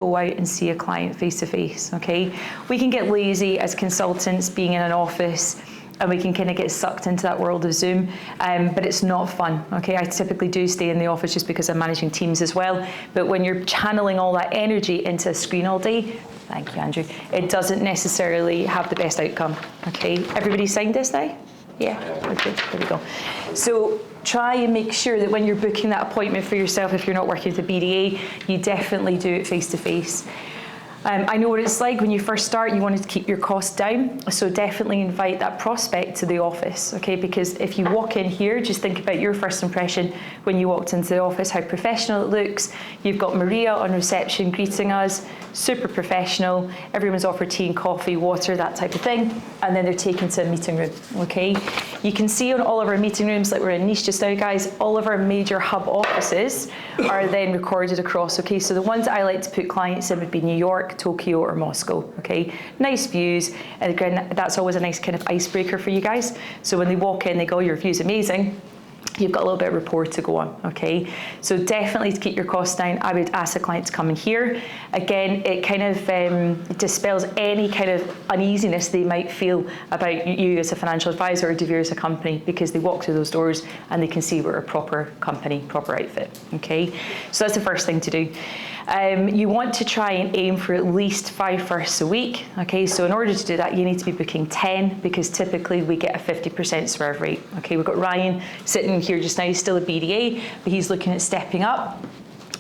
go out and see a client face to face, okay? We can get lazy as consultants being in an office, and we can kind of get sucked into that world of Zoom, but it's not fun, okay? I typically do stay in the office just because I'm managing teams as well, but when you're channeling all that energy into a screen all day, thank you, Andrew, it doesn't necessarily have the best outcome, okay? Everybody signed this now? Yeah, okay, there we go. So try and make sure that when you're booking that appointment for yourself, if you're not working with a BDA, you definitely do it face to face. I know what it's like when you first start, you want to keep your costs down, so definitely invite that prospect to the office, okay? Because if you walk in here, just think about your first impression when you walked into the office, how professional it looks. You've got Maria on reception greeting us, super professional. Everyone's offered tea and coffee, water, that type of thing, and then they're taken to a meeting room, okay? You can see on all of our meeting rooms, like we're in Nice just now, guys, all of our major hub offices are then recorded across, okay? So the ones I like to put clients in would be New York, Tokyo, or Moscow, okay? Nice views, and again, that's always a nice kind of icebreaker for you guys. So when they walk in, they go, your view's amazing. You've got a little bit of rapport to go on, okay? So definitely to keep your costs down, I would ask the client to come in here. Again, it kind of dispels any kind of uneasiness they might feel about you as a financial advisor or DeVere as a company, because they walk through those doors and they can see we're a proper company, proper outfit, okay? So that's the first thing to do. You want to try and aim for at least 5 firsts a week, okay? So in order to do that, you need to be booking 10, because typically we get a 50% swerve rate, okay? We've got Ryan sitting here just now, he's still a BDA, but he's looking at stepping up,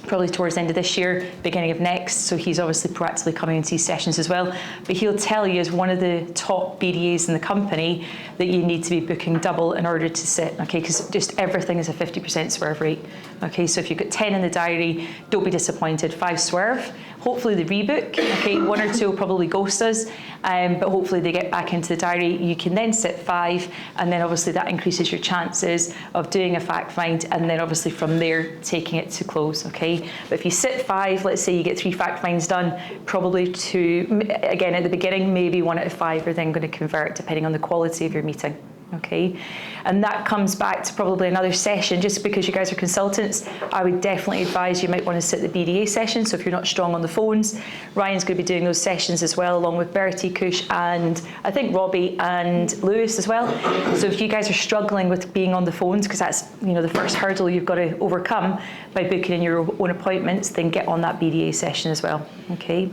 probably towards the end of this year, beginning of next, so he's obviously proactively coming into these sessions as well. But he'll tell you, as one of the top BDAs in the company, that you need to be booking double in order to sit, okay? Because just everything is a 50% swerve rate, okay? So if you've got 10 in the diary, don't be disappointed. 5 swerve, hopefully they rebook, okay? 1 or 2 will probably ghost us, but hopefully they get back into the diary. You can then sit 5, and then obviously that increases your chances of doing a fact find, and then obviously from there taking it to close, okay? But if you sit 5, let's say you get 3 fact finds done, probably 2, again at the beginning, maybe 1 out of 5 are then going to convert depending on the quality of your meeting. Okay, and that comes back to probably another session. Just because you guys are consultants, I would definitely advise you might want to sit the BDA session. So if you're not strong on the phones, Ryan's going to be doing those sessions as well, along with Bertie, Kush, and I think Robbie and Lewis as well. So if you guys are struggling with being on the phones, because that's, you know, the first hurdle you've got to overcome by booking in your own appointments, then get on that BDA session as well. Okay,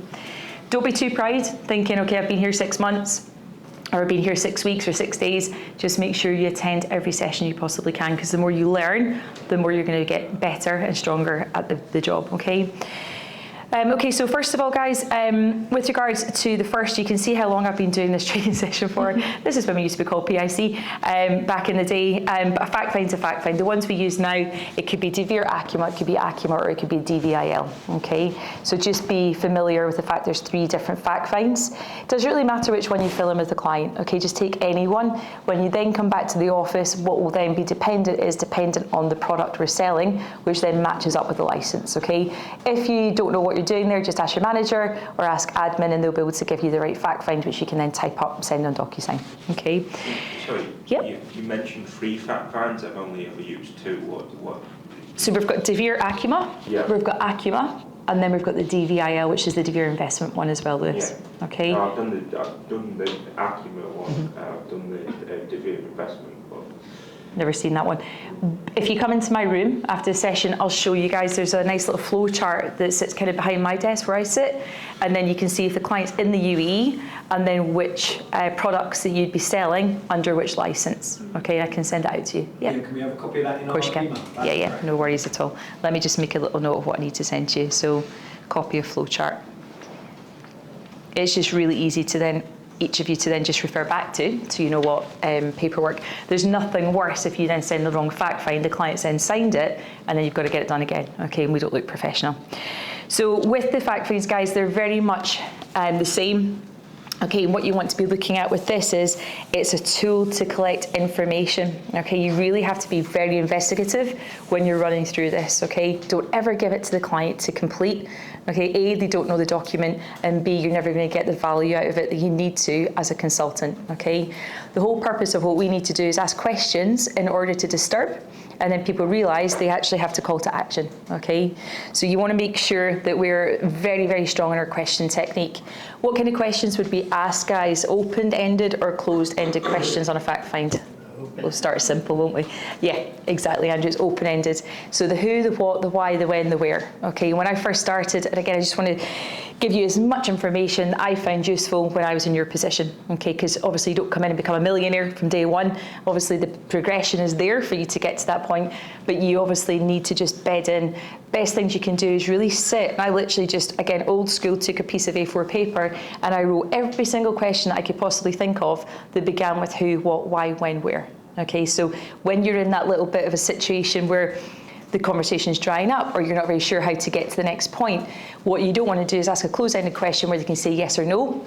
don't be too proud, thinking, okay, I've been here 6 months, or been here 6 weeks or 6 days. Just make sure you attend every session you possibly can, because the more you learn, the more you're going to get better and stronger at the job, okay? Okay, so first of all, guys, with regards to the first, you can see how long I've been doing this training session for. This is when we used to be called PIC back in the day, but a fact find's a fact find. The ones we use now, it could be DeVere Acuma, it could be Acuma, or it could be DVIL, okay? So just be familiar with the fact there's 3 different fact finds. It doesn't really matter which one you fill in with the client, okay? Just take any one. When you then come back to the office, what will then be dependent on the product we're selling, which then matches up with the license, okay? If you don't know what you're doing there, just ask your manager or ask admin, and they'll be able to give you the right fact find, which you can then type up and send on DocuSign. Okay. Sorry. Yep. You mentioned 3 fact finds. I've only ever used 2. What? So we've got DeVere Acuma. Yeah. We've got Acuma, and then we've got the DVIL, which is the DeVere investment one as well, Lewis. Yeah. Okay. No, I've done the Acuma one. I've done the DeVere investment one. Never seen that one. If you come into my room after the session, I'll show you guys. There's a nice little flow chart that sits kind of behind my desk where I sit, and then you can see if the client's in the UAE, and then which products that you'd be selling under which license. Okay, I can send it out to you. Yeah. Can we have a copy of that in our email? Of course you can. Yeah, no worries at all. Let me just make a little note of what I need to send you. So, copy of flow chart. It's just really easy to then, each of you to then just refer back to, so you know what paperwork. There's nothing worse if you then send the wrong fact find, the client's then signed it, and then you've got to get it done again, okay, and we don't look professional. So with the fact finds, guys, they're very much the same. Okay, and what you want to be looking at with this is, it's a tool to collect information. Okay, you really have to be very investigative when you're running through this, okay? Don't ever give it to the client to complete. Okay, A, they don't know the document, and B, you're never going to get the value out of it that you need to as a consultant, okay? The whole purpose of what we need to do is ask questions in order to disturb, and then people realise they actually have to call to action, okay? So you want to make sure that we're very, very strong in our question technique. What kind of questions would we ask, guys? Open-ended or closed-ended questions on a fact find? We'll start simple, won't we? Yeah, exactly, Andrew, it's open-ended. So the who, the what, the why, the when, the where. Okay, when I first started, and again, I just want to give you as much information I found useful when I was in your position, okay, because obviously you don't come in and become a millionaire from day one. Obviously the progression is there for you to get to that point, but you obviously need to just bed in. Best things you can do is really sit, and I literally just, again, old school, took a piece of A4 paper and I wrote every single question that I could possibly think of that began with who, what, why, when, where. Okay, so when you're in that little bit of a situation where the conversation's drying up or you're not very sure how to get to the next point, what you don't want to do is ask a closed-ended question where they can say yes or no.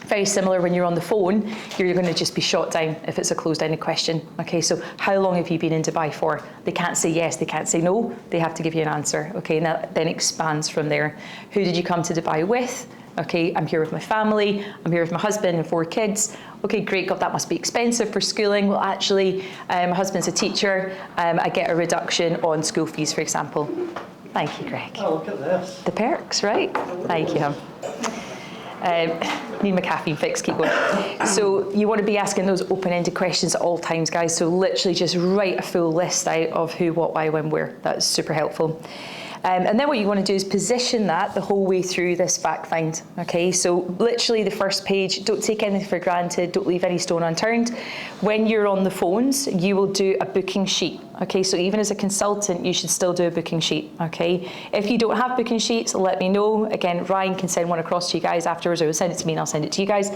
Very similar when you're on the phone, you're going to just be shot down if it's a closed-ended question. Okay, so how long have you been in Dubai for? They can't say yes, they can't say no, they have to give you an answer. Okay, and that then expands from there. Who did you come to Dubai with? Okay, I'm here with my family, I'm here with my husband and 4 kids. Okay, great, God, that must be expensive for schooling. Well, actually, my husband's a teacher. I get a reduction on school fees, for example. Thank you, Greg. Oh, look at this. The perks, right? Thank you. Need my caffeine fix, keep going. So you want to be asking those open-ended questions at all times, guys. So literally just write a full list out of who, what, why, when, where. That's super helpful. And then what you want to do is position that the whole way through this fact find, okay? So literally the first page, don't take anything for granted, don't leave any stone unturned. When you're on the phones, you will do a booking sheet, okay? So even as a consultant, you should still do a booking sheet, okay? If you don't have booking sheets, let me know. Again, Ryan can send one across to you guys afterwards, or send it to me and I'll send it to you guys.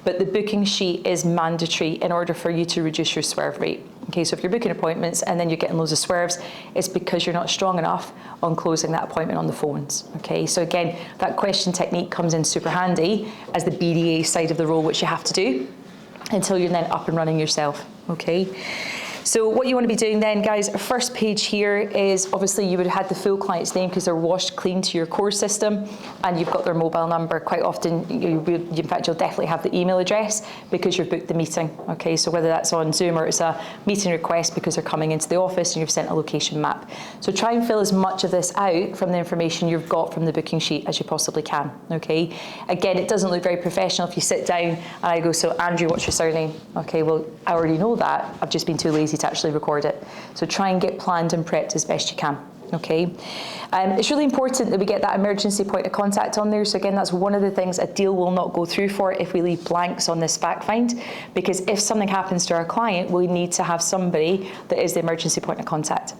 But the booking sheet is mandatory in order for you to reduce your swerve rate. Okay, so if you're booking appointments and then you're getting loads of swerves, it's because you're not strong enough on closing that appointment on the phones. Okay, so again, that question technique comes in super handy as the BDA side of the role, which you have to do until you're then up and running yourself. Okay. So what you want to be doing then, guys, first page here is obviously you would have had the full client's name because they're washed clean to your core system, and you've got their mobile number. Quite often, in fact, you'll definitely have the email address because you've booked the meeting. Okay, so whether that's on Zoom or it's a meeting request because they're coming into the office and you've sent a location map. So try and fill as much of this out from the information you've got from the booking sheet as you possibly can. Okay, again, it doesn't look very professional if you sit down and I go, so Andrew, what's your surname? Okay, well, I already know that. I've just been too lazy to actually record it. So try and get planned and prepped as best you can. Okay, it's really important that we get that emergency point of contact on there. So again, that's one of the things a deal will not go through for if we leave blanks on this fact find, because if something happens to our client, we need to have somebody that is the emergency point of contact.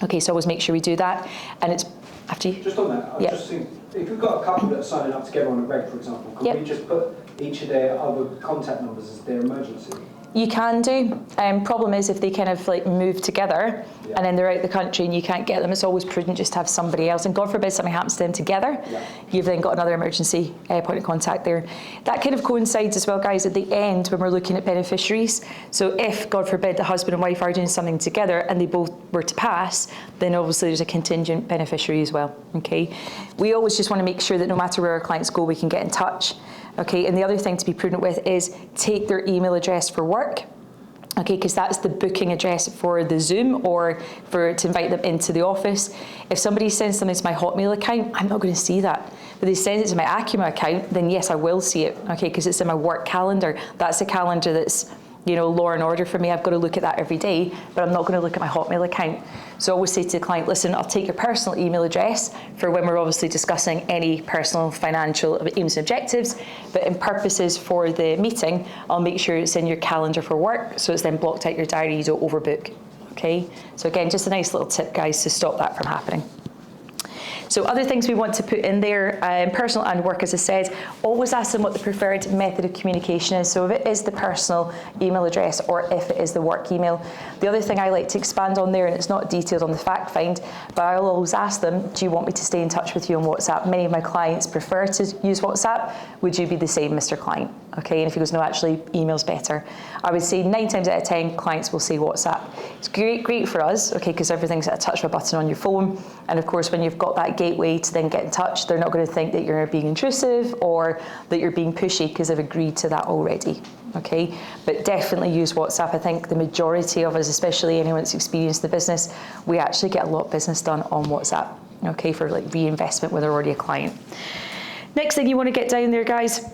Okay, so always make sure we do that. And it's after you. Just on that, I was just thinking, if we've got a couple that are signing up together on a reg, for example, could we just put each of their other contact numbers as their emergency? You can do. Problem is if they kind of like move together and then they're out the country and you can't get them, it's always prudent just to have somebody else. And God forbid something happens to them together, you've then got another emergency point of contact there. That kind of coincides as well, guys, at the end when we're looking at beneficiaries. So if, God forbid, the husband and wife are doing something together and they both were to pass, then obviously there's a contingent beneficiary as well, okay? We always just want to make sure that no matter where our clients go, we can get in touch. Okay, and the other thing to be prudent with is take their email address for work, okay, because that's the booking address for the Zoom or to invite them into the office. If somebody sends something to my Hotmail account, I'm not going to see that. But they send it to my Acuma account, then yes, I will see it, okay, because it's in my work calendar. That's a calendar that's, you know, law and order for me. I've got to look at that every day, but I'm not going to look at my Hotmail account. So I always say to the client, listen, I'll take your personal email address for when we're obviously discussing any personal financial aims and objectives, but in purposes for the meeting, I'll make sure it's in your calendar for work, so it's then blocked out your diary, you don't overbook, okay? So again, just a nice little tip, guys, to stop that from happening. So other things we want to put in there, personal and work, as I said, always ask them what the preferred method of communication is. So if it is the personal email address or if it is the work email. The other thing I like to expand on there, and it's not detailed on the fact find, but I'll always ask them, do you want me to stay in touch with you on WhatsApp? Many of my clients prefer to use WhatsApp. Would you be the same, Mr. Client? Okay, and if he goes, no, actually, email's better. I would say 9 times out of 10, clients will say WhatsApp. It's great for us, okay, because everything's at a touch of a button on your phone. And of course, when you've got that gateway to then get in touch. They're not going to think that you're being intrusive or that you're being pushy because they've agreed to that already. Okay, but definitely use WhatsApp. I think the majority of us, especially anyone that's experienced the business, we actually get a lot of business done on WhatsApp, okay, for like reinvestment when they're already a client. Next thing you want to get down there, guys,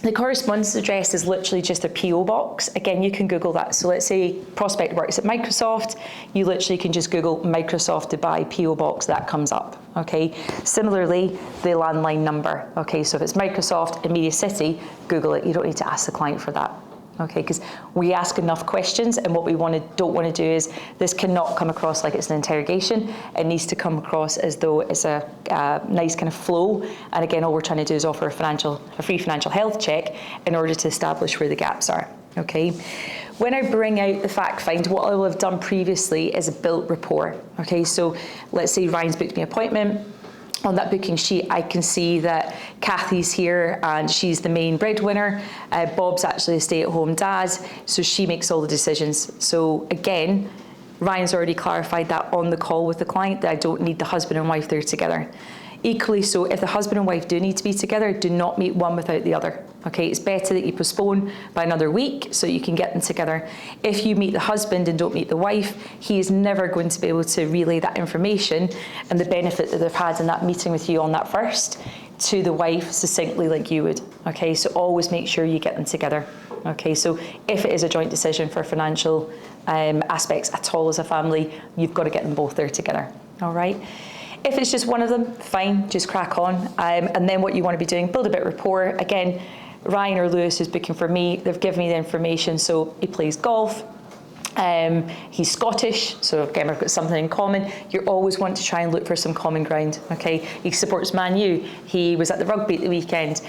the correspondence address is literally just a PO box. Again, you can Google that. So let's say prospect works at Microsoft, you literally can just Google Microsoft Dubai PO box, that comes up, okay? Similarly, the landline number, okay? So if it's Microsoft in Media City, Google it. You don't need to ask the client for that. Okay, because we ask enough questions, and what we don't want to do is this cannot come across like it's an interrogation. It needs to come across as though it's a nice kind of flow. And again, all we're trying to do is offer a free financial health check in order to establish where the gaps are. Okay. When I bring out the fact find, what I will have done previously is a built rapport. Okay, so let's say Ryan's booked me an appointment. On that booking sheet, I can see that Kathy's here and she's the main breadwinner. Bob's actually a stay-at-home dad, so she makes all the decisions. So again, Ryan's already clarified that on the call with the client that I don't need the husband and wife there together. Equally so, if the husband and wife do need to be together, do not meet one without the other. Okay, it's better that you postpone by another week so you can get them together. If you meet the husband and don't meet the wife, he is never going to be able to relay that information and the benefit that they've had in that meeting with you on that first to the wife succinctly like you would. Okay, so always make sure you get them together. Okay, so if it is a joint decision for financial aspects at all as a family, you've got to get them both there together. All right. If it's just one of them, fine, just crack on. And then what you want to be doing, build a bit of rapport. Again, Ryan or Lewis is booking for me. They've given me the information. So he plays golf. He's Scottish, so again, we've got something in common. You always want to try and look for some common ground, okay? He supports Man U. He was at the rugby at the weekend.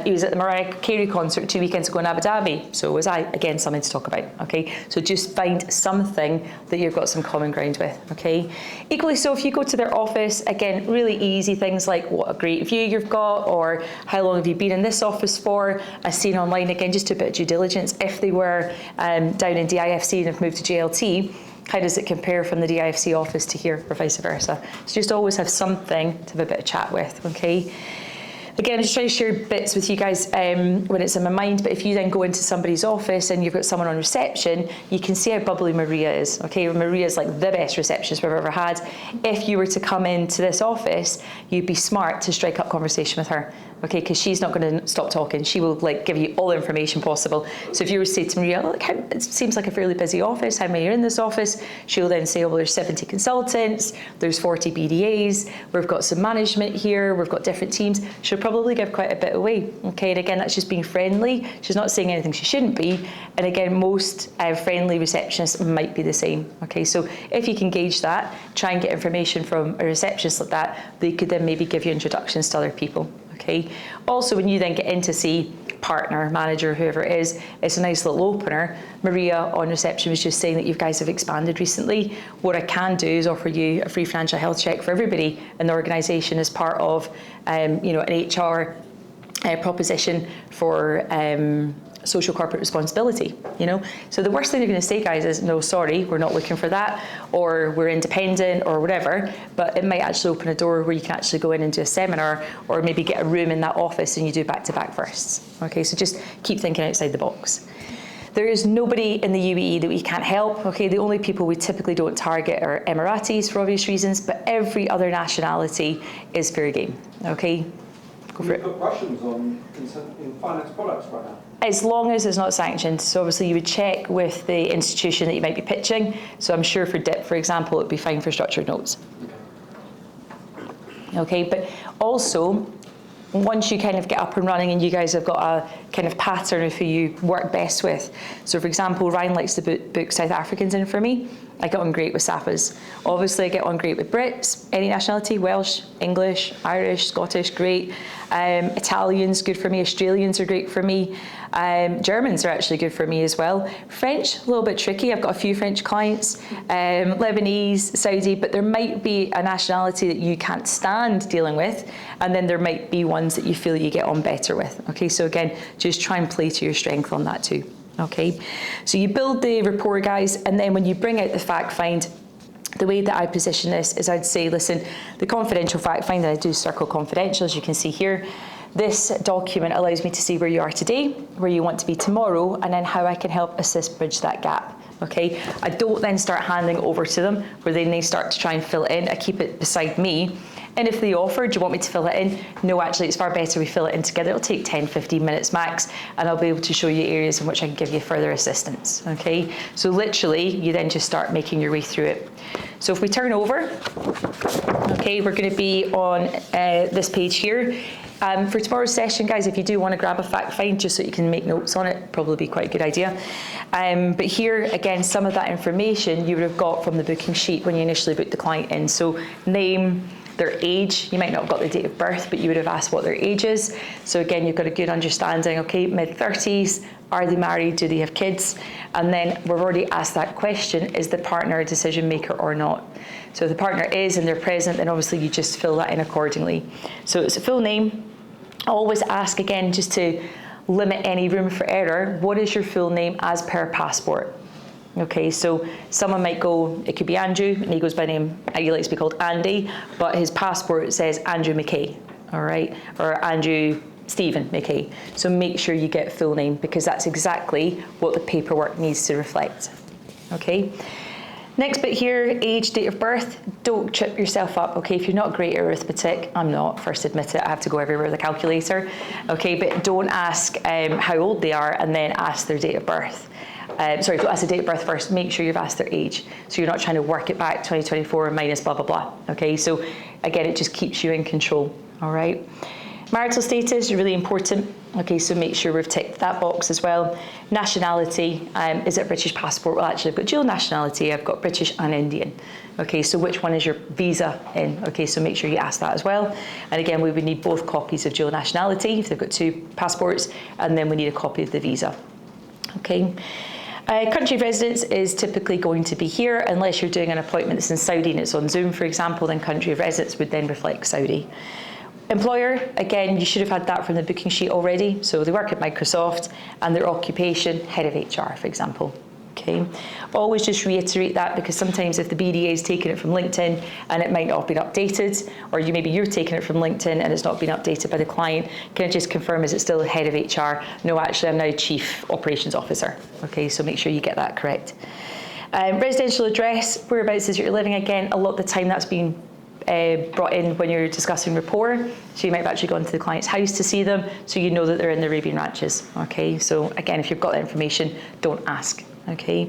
He was at the Mariah Carey concert 2 weekends ago in Abu Dhabi. So was I. Again, something to talk about, okay? So just find something that you've got some common ground with, okay? Equally so, if you go to their office, again, really easy things like what a great view you've got, or how long have you been in this office for? I've seen online, again, just a bit of due diligence. If they were down in DIFC and have moved to JLT, how does it compare from the DIFC office to here or vice versa? So just always have something to have a bit of chat with, okay? Again, I'm just trying to share bits with you guys when it's in my mind, but if you then go into somebody's office and you've got someone on reception, you can see how bubbly Maria is, okay? Maria is like the best receptionist we've ever had. If you were to come into this office, you'd be smart to strike up conversation with her, okay? Because she's not going to stop talking. She will like give you all the information possible. So if you were to say to Maria, look, it seems like a fairly busy office, how many are in this office? She'll then say, oh, well, there's 70 consultants, there's 40 BDAs, we've got some management here, we've got different teams. She'll probably give quite a bit away, okay? And again, that's just being friendly. She's not saying anything she shouldn't be. And again, most friendly receptionists might be the same, okay? So if you can gauge that, try and get information from a receptionist like that, they could then maybe give you introductions to other people, okay? Also, when you then get into, see, partner, manager, whoever it is, it's a nice little opener. Maria on reception was just saying that you guys have expanded recently. What I can do is offer you a free financial health check for everybody in the organisation as part of an HR proposition for social corporate responsibility, So the worst thing they're going to say, guys, is no, sorry, we're not looking for that, or we're independent, or whatever. But it might actually open a door where you can actually go in and do a seminar, or maybe get a room in that office and you do back-to-back firsts. Okay, so just keep thinking outside the box. There is nobody in the UAE that we can't help. Okay, the only people we typically don't target are Emiratis for obvious reasons, but every other nationality is fair game. Okay, go for it. You put Russians on in finance products right now? As long as it's not sanctioned. So obviously you would check with the institution that you might be pitching. So I'm sure for DIP, for example, it would be fine for structured notes. Okay, but also, once you kind of get up and running and you guys have got a kind of pattern of who you work best with. So for example, Ryan likes to book South Africans in for me. I get on great with Safas. Obviously I get on great with Brits, any nationality, Welsh, English, Irish, Scottish, great. Italians, good for me. Australians are great for me. Germans are actually good for me as well. French, a little bit tricky. I've got a few French clients. Lebanese, Saudi, but there might be a nationality that you can't stand dealing with, and then there might be ones that you feel you get on better with. Okay, so again, just try and play to your strength on that too. Okay, so you build the rapport, guys, and then when you bring out the fact find, the way that I position this is I'd say, listen, the confidential fact find, I do circle confidential, as you can see here. This document allows me to see where you are today, where you want to be tomorrow, and then how I can help assist bridge that gap. Okay, I don't then start handing it over to them where then they start to try and fill it in. I keep it beside me. And if they offer, do you want me to fill it in? No, actually, it's far better we fill it in together. It'll take 10, 15 minutes max, and I'll be able to show you areas in which I can give you further assistance, okay? So literally, you then just start making your way through it. So if we turn over, okay, we're gonna be on this page here. For tomorrow's session, guys, if you do want to grab a fact find just so you can make notes on it, probably be quite a good idea. But here, again, some of that information you would have got from the booking sheet when you initially booked the client in. So name, their age, you might not have got the date of birth, but you would have asked what their age is. So again, you've got a good understanding, okay, mid-30s, are they married, do they have kids? And then we've already asked that question, is the partner a decision maker or not? So if the partner is and they're present, then obviously you just fill that in accordingly. So it's a full name. I always ask again, just to limit any room for error, what is your full name as per passport? Okay, so someone might go, it could be Andrew, and he goes by name, he likes to be called Andy, but his passport says Andrew McKay, all right? Or Andrew Stephen McKay. So make sure you get full name, because that's exactly what the paperwork needs to reflect, okay? Next bit here, age, date of birth. Don't trip yourself up, okay? If you're not great at arithmetic, I'm not, first admit it, I have to go everywhere with a calculator, okay? But don't ask how old they are and then ask their date of birth. Sorry, don't ask the date of birth first, make sure you've asked their age. So you're not trying to work it back, 2024 minus blah, blah, blah, okay? So again, it just keeps you in control, all right? Marital status is really important. Okay, so make sure we've ticked that box as well. Nationality, is it British passport? Well, actually, I've got dual nationality. I've got British and Indian. Okay, so which one is your visa in? Okay, so make sure you ask that as well. And again, we would need both copies of dual nationality if they've got two passports, and then we need a copy of the visa. Okay. Country of residence is typically going to be here, unless you're doing an appointment that's in Saudi and it's on Zoom, for example, then country of residence would then reflect Saudi. Employer, again, you should have had that from the booking sheet already. So they work at Microsoft and their occupation, head of HR, for example. Okay. Always just reiterate that, because sometimes if the BDA is taking it from LinkedIn and it might not have been updated, or maybe you're taking it from LinkedIn and it's not been updated by the client, can I just confirm, is it still head of HR? No, actually, I'm now Chief Operations Officer. Okay, so make sure you get that correct. Residential address, whereabouts is you're living? Again, a lot of the time that's been brought in when you're discussing rapport. So you might have actually gone to the client's house to see them, so you know that they're in the Arabian Ranches. Okay, so again, if you've got that information, don't ask. Okay.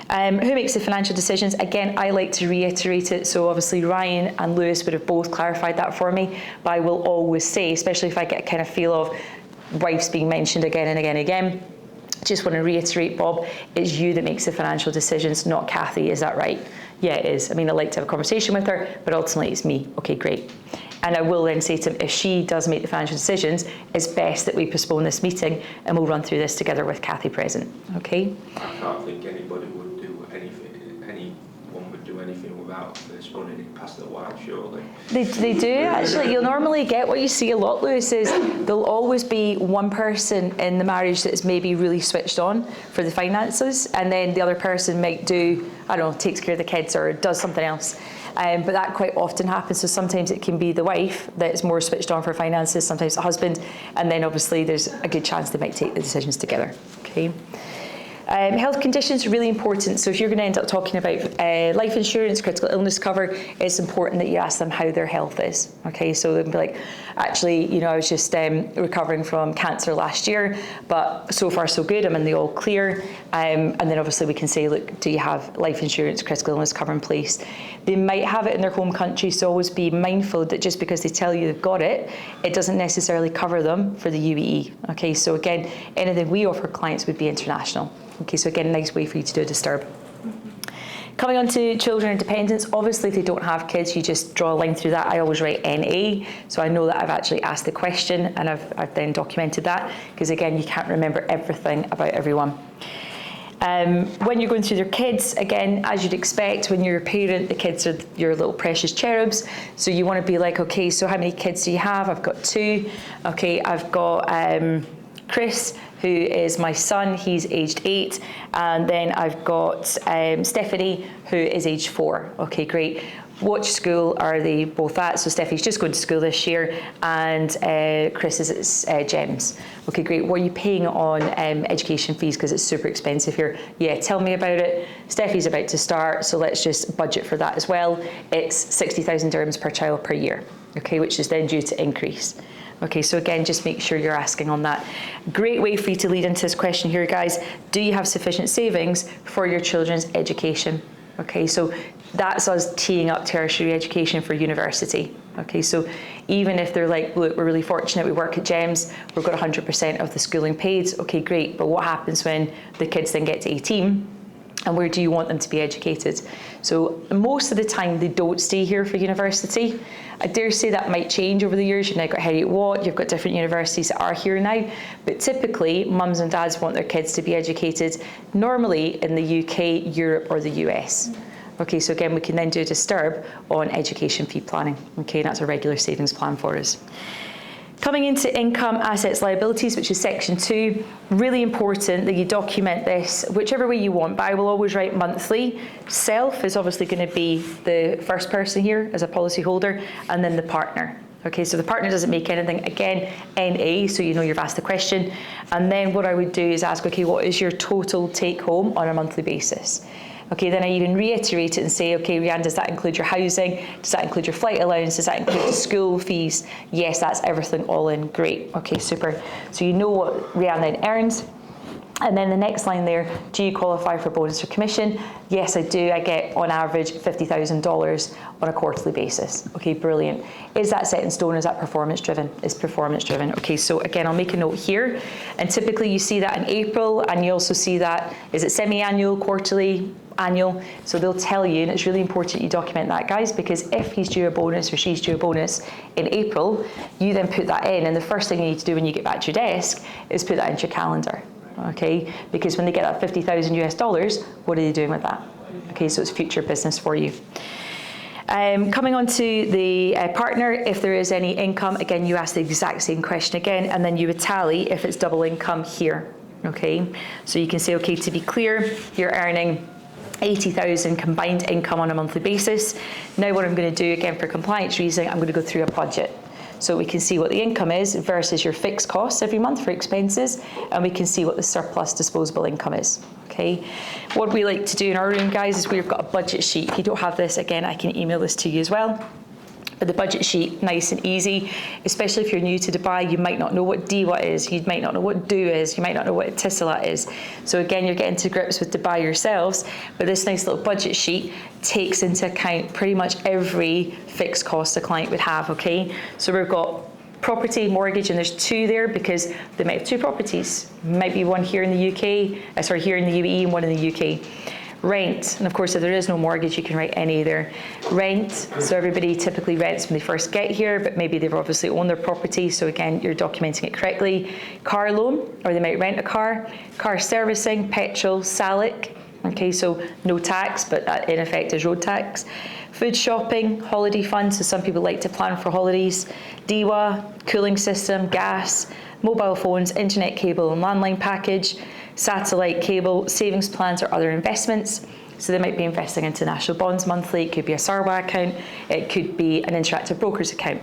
Who makes the financial decisions? Again, I like to reiterate it. So obviously Ryan and Lewis would have both clarified that for me, but I will always say, especially if I get a kind of feel of wives being mentioned again and again and again, just want to reiterate, Bob, it's you that makes the financial decisions, not Kathy. Is that right? Yeah, it is. I mean, I'd like to have a conversation with her, but ultimately it's me. Okay, great. And I will then say to him, if she does make the financial decisions, it's best that we postpone this meeting and we'll run through this together with Kathy present. Okay? I can't think anybody would do anything, anyone would do anything without this running it past their wife, surely. They do, actually. You'll normally get what you see a lot, Lewis, is there'll always be one person in the marriage that is maybe really switched on for the finances, and then the other person might do, I don't know, takes care of the kids or does something else. But that quite often happens. So sometimes it can be the wife that's more switched on for finances, sometimes the husband, and then obviously there's a good chance they might take the decisions together. Okay. Health conditions are really important. So if you're going to end up talking about life insurance, critical illness cover, it's important that you ask them how their health is. Okay, so they'll be like, actually, you know, I was just recovering from cancer last year, but so far so good, I'm in the all clear. And then obviously we can say, look, do you have life insurance, critical illness cover in place? They might have it in their home country, so always be mindful that just because they tell you they've got it, it doesn't necessarily cover them for the UAE. Okay, so again, anything we offer clients would be international. Okay, so again, a nice way for you to do a disturb. Coming on to children and dependents, obviously if they don't have kids, you just draw a line through that. I always write NA, so I know that I've actually asked the question and I've then documented that, because again, you can't remember everything about everyone. When you're going through their kids, again, as you'd expect, when you're a parent, the kids are your little precious cherubs. So you want to be like, okay, so how many kids do you have? I've got 2. Okay, I've got Chris, who is my son, he's aged 8, and then I've got Stephanie, who is aged 4. Okay, great. Which school are they both at? So Stephanie's just going to school this year, and Chris is at GEMS. Okay, great. What are you paying on education fees? Because it's super expensive here. Yeah, tell me about it. Steffi's about to start, so let's just budget for that as well. It's 60,000 dirhams per child per year, okay, which is then due to increase. Okay, so again, just make sure you're asking on that. Great way for you to lead into this question here, guys. Do you have sufficient savings for your children's education? Okay, so that's us teeing up tertiary education for university. Okay, so even if they're like, look, we're really fortunate, we work at GEMS, we've got 100% of the schooling paid. Okay, great, but what happens when the kids then get to 18? And where do you want them to be educated? So most of the time they don't stay here for university. I dare say that might change over the years. You've now got Heriot Watt, you've got different universities that are here now, but typically mums and dads want their kids to be educated normally in the UK, Europe or the US. Okay, so again, we can then do a disturb on education fee planning. Okay, that's a regular savings plan for us. Coming into income, assets, liabilities, which is section 2, really important that you document this whichever way you want, but I will always write monthly. Self is obviously going to be the first person here as a policy holder, and then the partner. Okay, so the partner doesn't make anything, again, NA, so you know you've asked the question. And then what I would do is ask, okay, what is your total take home on a monthly basis? Okay, then I even reiterate it and say, okay, Rhiannon, does that include your housing? Does that include your flight allowance? Does that include the school fees? Yes, that's everything all in. Great. Okay, super. So you know what Rhiannon earns. And then the next line there, do you qualify for bonus or commission? Yes, I do. I get, on average, $50,000 on a quarterly basis. Okay, brilliant. Is that set in stone? Is that performance driven? It's performance driven. Okay, so again, I'll make a note here. And typically you see that in April, and you also see that, is it semi-annual, quarterly, annual? So they'll tell you, and it's really important you document that, guys, because if he's due a bonus or she's due a bonus in April, you then put that in, and the first thing you need to do when you get back to your desk is put that into your calendar. Okay, because when they get that $50,000 US, what are they doing with that? Okay, so it's future business for you. Coming on to the partner, if there is any income, again, you ask the exact same question again, and then you would tally if it's double income here. Okay, so you can say, okay, to be clear, you're earning 80,000 combined income on a monthly basis. Now what I'm going to do, again, for compliance reasons, I'm going to go through a budget. So we can see what the income is versus your fixed costs every month for expenses, and we can see what the surplus disposable income is. Okay. What we like to do in our room, guys, is we've got a budget sheet. If you don't have this, again, I can email this to you as well. But the budget sheet, nice and easy, especially if you're new to Dubai, you might not know what DIWA is, you might not know what DU is, you might not know what Etisalat is. So again, you're getting to grips with Dubai yourselves, but this nice little budget sheet takes into account pretty much every fixed cost a client would have, okay? So we've got property, mortgage, and there's 2 there because they might have 2 properties. Might be one here in the UK, here in the UAE and one in the UK. Rent, and of course if there is no mortgage you can write any there. Rent, so everybody typically rents when they first get here, but maybe they've obviously owned their property, so again you're documenting it correctly. Car loan, or they might rent a car. Car servicing, petrol, SALIC, okay, so no tax, but that in effect is road tax. Food shopping, holiday funds, so some people like to plan for holidays. DIWA, cooling system, gas, mobile phones, internet cable and landline package, satellite cable, savings plans or other investments. So they might be investing into national bonds monthly, it could be a Sarwa account, it could be an interactive brokers account.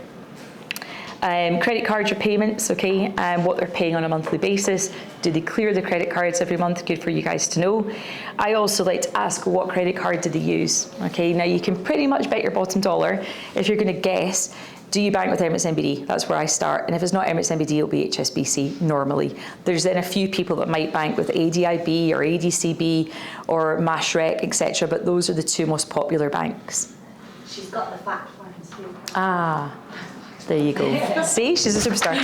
Credit card repayments, okay, what they're paying on a monthly basis. Do they clear the credit cards every month? Good for you guys to know. I also like to ask what credit card do they use? Okay, now you can pretty much bet your bottom dollar if you're going to guess. Do you bank with Emirates NBD? That's where I start. And if it's not Emirates NBD, it'll be HSBC normally. There's then a few people that might bank with ADIB or ADCB or Mashreq, etc. But those are the 2 most popular banks. She's got the fact lines too. Ah, there you go. See, she's a superstar.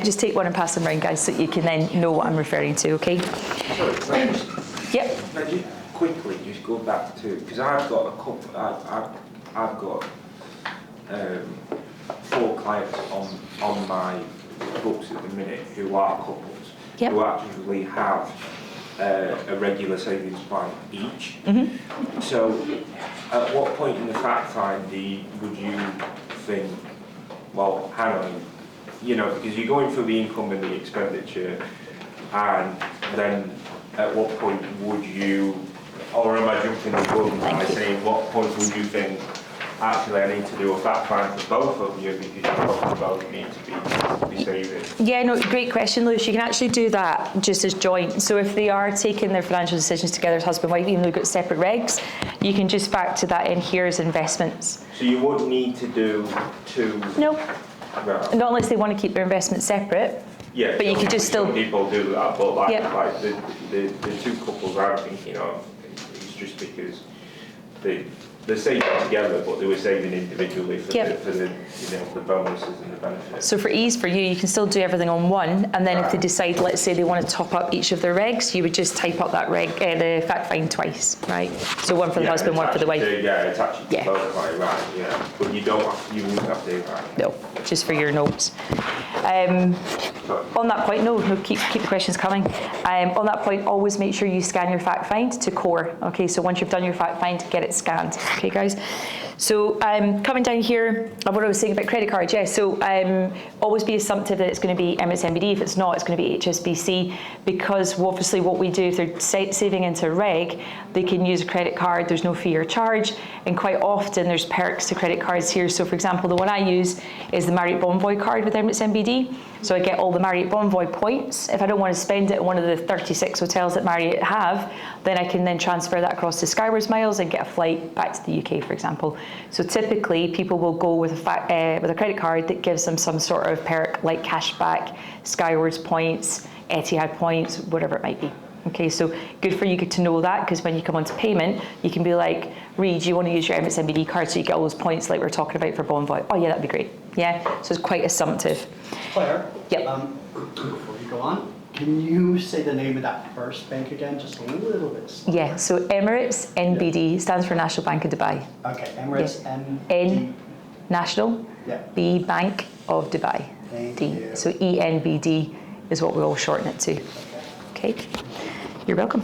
Just take one and pass them around, guys, so you can then know what I'm referring to, okay? Sorry, Yep. now just quickly, just go back to, because I've got a couple, I've got 4 clients on my books at the minute who are couples, Yep. who actually have a regular savings plan each. Mm-hmm. So at what point in the fact find would you think, well, hang on, you know, because you're going for the income and the expenditure, And then at what point would you, or am I jumping the gun by saying what point would you think, actually I need to do a fact find for both of you because you probably both need to be saving? Yeah, no, great question, Lewis. You can actually do that just as joint. So if they are taking their financial decisions together as husband and wife, even though they've got separate regs, you can just factor that in here as investments. So you would need to do two. No, Right. not unless they want to keep their investments separate. Yeah, But you could just some still- people do that, but like, Yeah. like the two couples I'm thinking of, it's just because they're saving together, but they were saving individually for Yep. the bonuses and the benefits. So for ease for you can still do everything on one, and then if they decide, let's say they want to top up each of their regs, you would just type up that the fact find twice, right? So one for the husband, one for the wife. Attach it to Yeah. both, right, yeah. But you wouldn't have to do that. No, just for your notes. But On that point, no, keep the questions coming. On that point, always make sure you scan your fact find to core. Okay, so once you've done your fact find, get it scanned. Okay, guys. So coming down here, what I was saying about credit cards, yeah. So always be assumptive that it's going to be Emirates NBD. If it's not, it's going to be HSBC, because obviously what we do, if they're saving into reg, they can use a credit card. There's no fee or charge, and quite often there's perks to credit cards here. So for example, the one I use is the Marriott Bonvoy card with Emirates NBD. So I get all the Marriott Bonvoy points. If I don't want to spend it at one of the 36 hotels that Marriott have, then I can then transfer that across to Skywards Miles and get a flight back to the UK, for example. So typically, people will go with a credit card that gives them some sort of perk like cashback, Skywards points, Etihad points, whatever it might be. Okay, so good for you to know that, because when you come onto payment, you can be like, Reed, you want to use your Emirates NBD card so you get all those points like we're talking about for Bonvoy. Oh yeah, that'd be great. Yeah, so it's quite assumptive. Claire? Yep. Before you go on, can you say the name of that first bank again, just a little bit slower? Yeah, so Emirates NBD stands for National Bank of Dubai. Okay, Emirates N, National, Yeah. B, Bank of Dubai. Thank D. you. So ENBD is what we all shorten it to. Okay, you're welcome.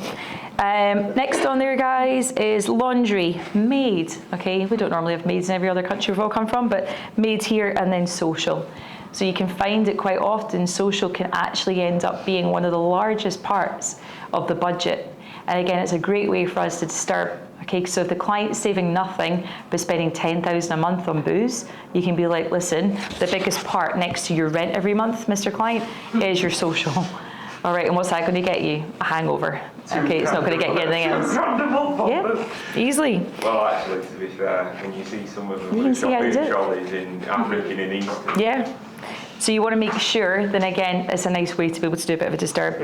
Next on there, guys, is laundry, maid. Okay, we don't normally have maids in every other country we've all come from, but maids here, and then social. So you can find it quite often, social can actually end up being one of the largest parts of the budget. And again, it's a great way for us to start. Okay, so if the client's saving nothing but spending $10,000 a month on booze, you can be like, listen, the biggest part next to your rent every month, Mr. Client, is your social. All right, and what's that going to get you? A hangover. Okay, it's not going to get you anything else. Yeah, easily. Well, actually, to be fair, when you see some of them You can see how they shopping do it. trolleys in Africa and in East. Yeah. So you want to make sure, then again, it's a nice way to be able to do a bit of a disturb.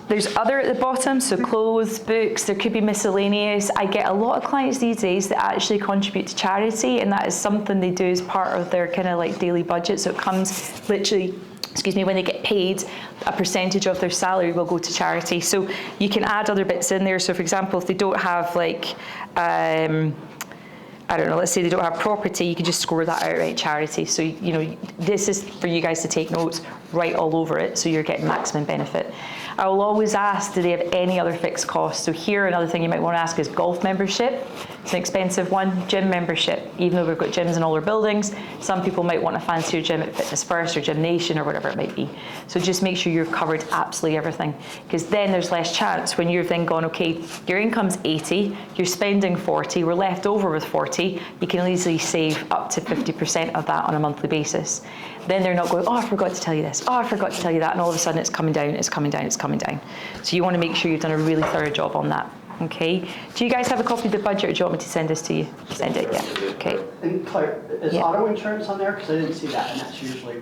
There's other at the bottom, so clothes, books, there could be miscellaneous. I get a lot of clients these days that actually contribute to charity, and that is something they do as part of their kind of like daily budget. So it comes literally, when they get paid, a percentage of their salary will go to charity. So you can add other bits in there. So for example, if they don't have like, I don't know, let's say they don't have property, you can just score that outright charity. So, you know, this is for you guys to take notes, write all over it, so you're getting maximum benefit. I will always ask, do they have any other fixed costs? So here, another thing you might want to ask is golf membership. It's an expensive one. Gym membership. Even though we've got gyms in all our buildings, some people might want to fancy a gym at Fitness First or Gym Nation or whatever it might be. So just make sure you've covered absolutely everything, because then there's less chance when you've then gone, okay, your income's 80, you're spending 40, we're left over with 40, you can easily save up to 50% of that on a monthly basis. Then they're not going, oh, I forgot to tell you this, oh, I forgot to tell you that, and all of a sudden it's coming down, it's coming down, it's coming down. So you want to make sure you've done a really thorough job on that. Okay. Do you guys have a copy of the budget, or do you want me to send this to you? Send it, yeah. Okay. And Claire, is Yeah. auto insurance on there? Because I didn't see that, and that's usually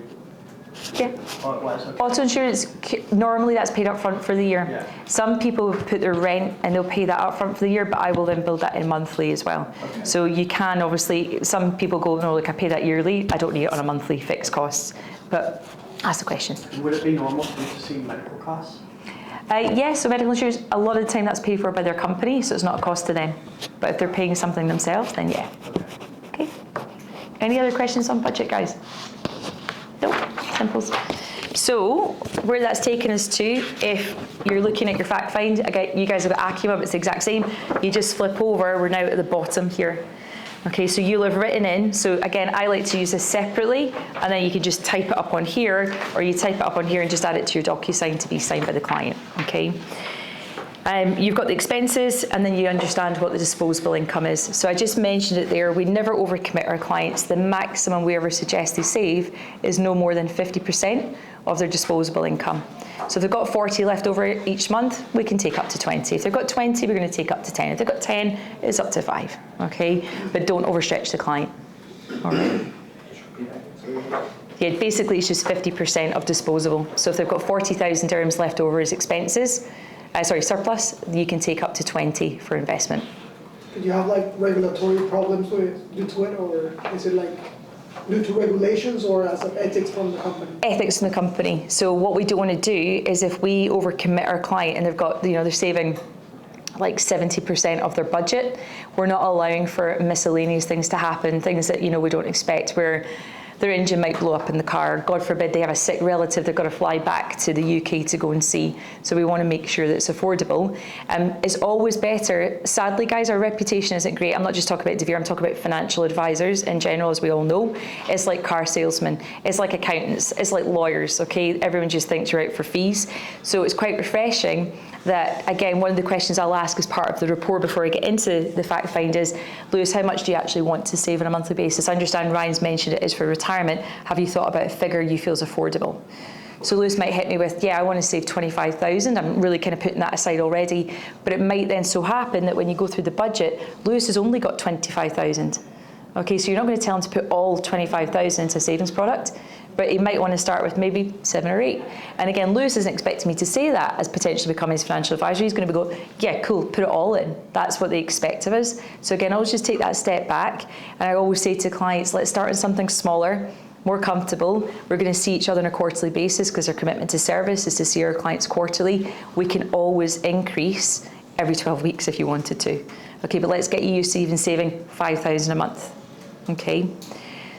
Yeah. what it was. Okay. Auto insurance, normally that's paid up front for the year. Yeah. Some people put their rent and they'll pay that up front for the year, but I will then build that in monthly as well. Okay. So you can obviously, some people go, no, like I pay that yearly, I don't need it on a monthly fixed costs. But ask the question. Would it be normal for you to see medical costs? Yes, so medical insurance, a lot of the time that's paid for by their company, so it's not a cost to them. But if they're paying something themselves, then yeah. Okay. Any other questions on budget, guys? No, simples. So where that's taken us to, if you're looking at your fact find, again, you guys have got Acumav, it's the exact same. You just flip over, we're now at the bottom here. Okay, so you'll have written in, so again, I like to use this separately, and then you can just type it up on here, or you type it up on here and just add it to your DocuSign to be signed by the client, okay? You've got the expenses, and then you understand what the disposable income is. So I just mentioned it there, we never overcommit our clients. The maximum we ever suggest they save is no more than 50% of their disposable income. So if they've got 40 left over each month, we can take up to 20. If they've got 20, we're going to take up to 10. If they've got 10, it's up to 5, okay? But don't overstretch the client, all right? Yeah, basically it's just 50% of disposable. So if they've got 40,000 dirhams left over as expenses, surplus, you can take up to 20 for investment. Did you have like regulatory problems due to it, or is it like due to regulations or as of ethics from the company? Ethics in the company. So what we don't want to do is if we overcommit our client and they've got, they're saving like 70% of their budget, we're not allowing for miscellaneous things to happen, things that, we don't expect, where their engine might blow up in the car. God forbid they have a sick relative they've got to fly back to the UK to go and see. So we want to make sure that it's affordable. It's always better. Sadly, guys, our reputation isn't great. I'm not just talking about De Beer, I'm talking about financial advisors in general, as we all know. It's like car salesmen, it's like accountants, it's like lawyers, okay? Everyone just thinks you're out for fees. So it's quite refreshing that, again, one of the questions I'll ask as part of the report before I get into the fact find is, Lewis, how much do you actually want to save on a monthly basis? I understand Ryan's mentioned it is for retirement. Have you thought about a figure you feel is affordable? So Lewis might hit me with, yeah, I want to save 25,000. I'm really kind of putting that aside already. But it might then so happen that when you go through the budget, Lewis has only got 25,000. Okay, so you're not going to tell him to put all 25,000 into a savings product, but he might want to start with maybe 7 or 8. And again, Lewis isn't expecting me to say that as potentially becoming his financial advisor. He's going to go, yeah, cool, put it all in. That's what they expect of us. So again, I'll just take that step back. And I always say to clients, let's start with something smaller, more comfortable. We're going to see each other on a quarterly basis because our commitment to service is to see our clients quarterly. We can always increase every 12 weeks if you wanted to. Okay, but let's get you used to even saving 5,000 a month. Okay.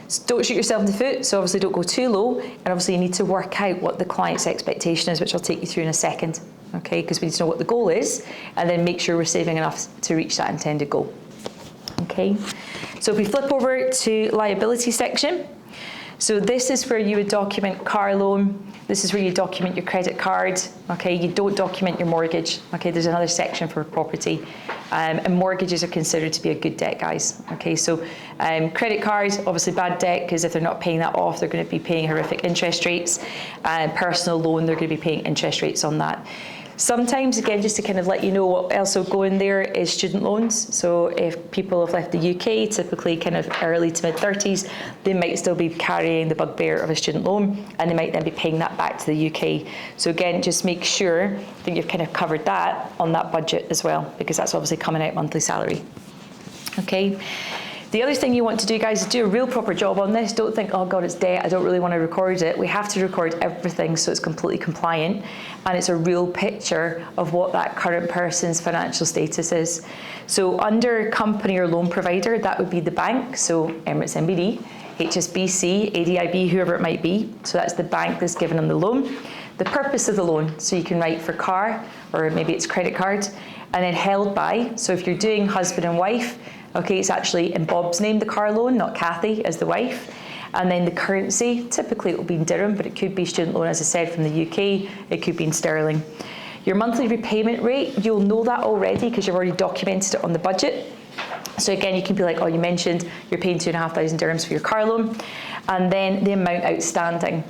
So don't shoot yourself in the foot, so obviously don't go too low, and obviously you need to work out what the client's expectation is, which I'll take you through in a second, okay, because we need to know what the goal is, and then make sure we're saving enough to reach that intended goal, okay. So if we flip over to liability section, so this is where you would document car loan, this is where you document your credit card, okay, you don't document your mortgage, okay, there's another section for property, and mortgages are considered to be a good debt, guys, okay, so credit cards, obviously bad debt, because if they're not paying that off, they're going to be paying horrific interest rates, personal loan, they're going to be paying interest rates on that. Sometimes, again, just to kind of let you know what else will go in there is student loans. So if people have left the UK, typically kind of early to mid-30s, they might still be carrying the bugbear of a student loan, and they might then be paying that back to the UK. So again, just make sure that you've kind of covered that on that budget as well, because that's obviously coming out monthly salary. Okay. The other thing you want to do, guys, is do a real proper job on this. Don't think, oh God, it's debt, I don't really want to record it. We have to record everything so it's completely compliant, and it's a real picture of what that current person's financial status is. So under company or loan provider, that would be the bank, so Emirates NBD, HSBC, ADIB, whoever it might be. So that's the bank that's given them the loan. The purpose of the loan, so you can write for car, or maybe it's credit card, and then held by, so if you're doing husband and wife, okay, it's actually in Bob's name, the car loan, not Kathy as the wife. And then the currency, typically it will be in dirham, but it could be student loan, as I said, from the UK. It could be in sterling. Your monthly repayment rate, you'll know that already because you've already documented it on the budget. So again, you can be like, oh, you mentioned you're paying 2,500 dirhams for your car loan. And then the amount outstanding.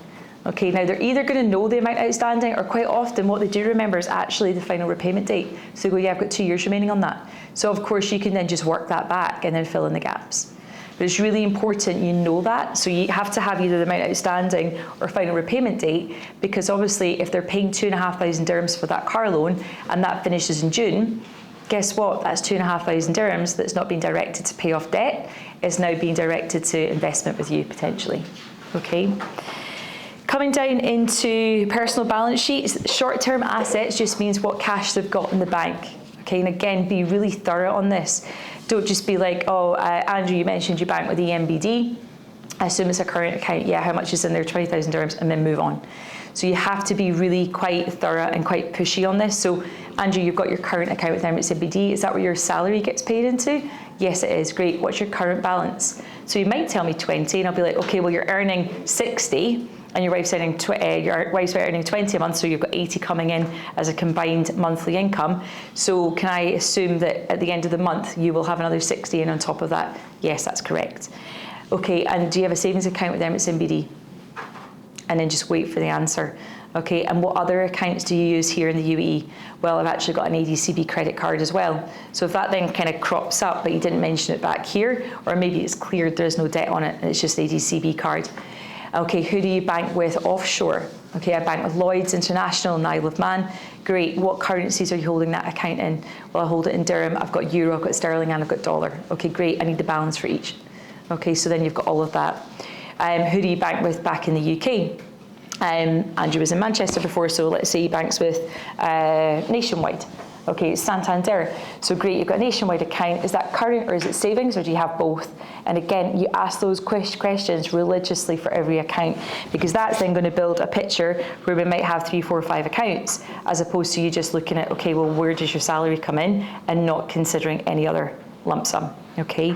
Okay, now they're either going to know the amount outstanding, or quite often what they do remember is actually the final repayment date. So they go, yeah, I've got 2 years remaining on that. So of course you can then just work that back and then fill in the gaps. But it's really important you know that. So you have to have either the amount outstanding or final repayment date, because obviously if they're paying 2,500 dirhams for that car loan and that finishes in June, guess what? That's 2,500 dirhams that's not being directed to pay off debt. It's now being directed to investment with you potentially. Okay. Coming down into personal balance sheets, short-term assets just means what cash they've got in the bank. Okay, and again, be really thorough on this. Don't just be like, oh, Andrew, you mentioned you bank with ENBD. I assume it's a current account. Yeah, how much is in there? 20,000 dirhams, and then move on. So you have to be really quite thorough and quite pushy on this. So Andrew, you've got your current account with Emirates NBD. Is that where your salary gets paid into? Yes, it is. Great. What's your current balance? So you might tell me 20, and I'll be like, okay, well, you're earning 60, and your wife's earning 20 a month, so you've got 80 coming in as a combined monthly income. So can I assume that at the end of the month, you will have another 60 in on top of that? Yes, that's correct. Okay, and do you have a savings account with Emirates NBD? And then just wait for the answer. Okay, and what other accounts do you use here in the UAE? Well, I've actually got an ADCB credit card as well. So if that then kind of crops up, but you didn't mention it back here, or maybe it's cleared, there's no debt on it, and it's just ADCB card. Okay, who do you bank with offshore? Okay, I bank with Lloyds International and Isle of Man. Great, what currencies are you holding that account in? Well, I hold it in dirham, I've got euro, I've got sterling, and I've got dollar. Okay, great, I need the balance for each. Okay, so then you've got all of that. Who do you bank with back in the UK? Andrew was in Manchester before, so let's say he banks with Nationwide. Okay, it's Santander. So great, you've got a Nationwide account. Is that current or is it savings, or do you have both? And again, you ask those questions religiously for every account, because that's then going to build a picture where we might have 3, 4, 5 accounts, as opposed to you just looking at, okay, well, where does your salary come in, and not considering any other lump sum, okay?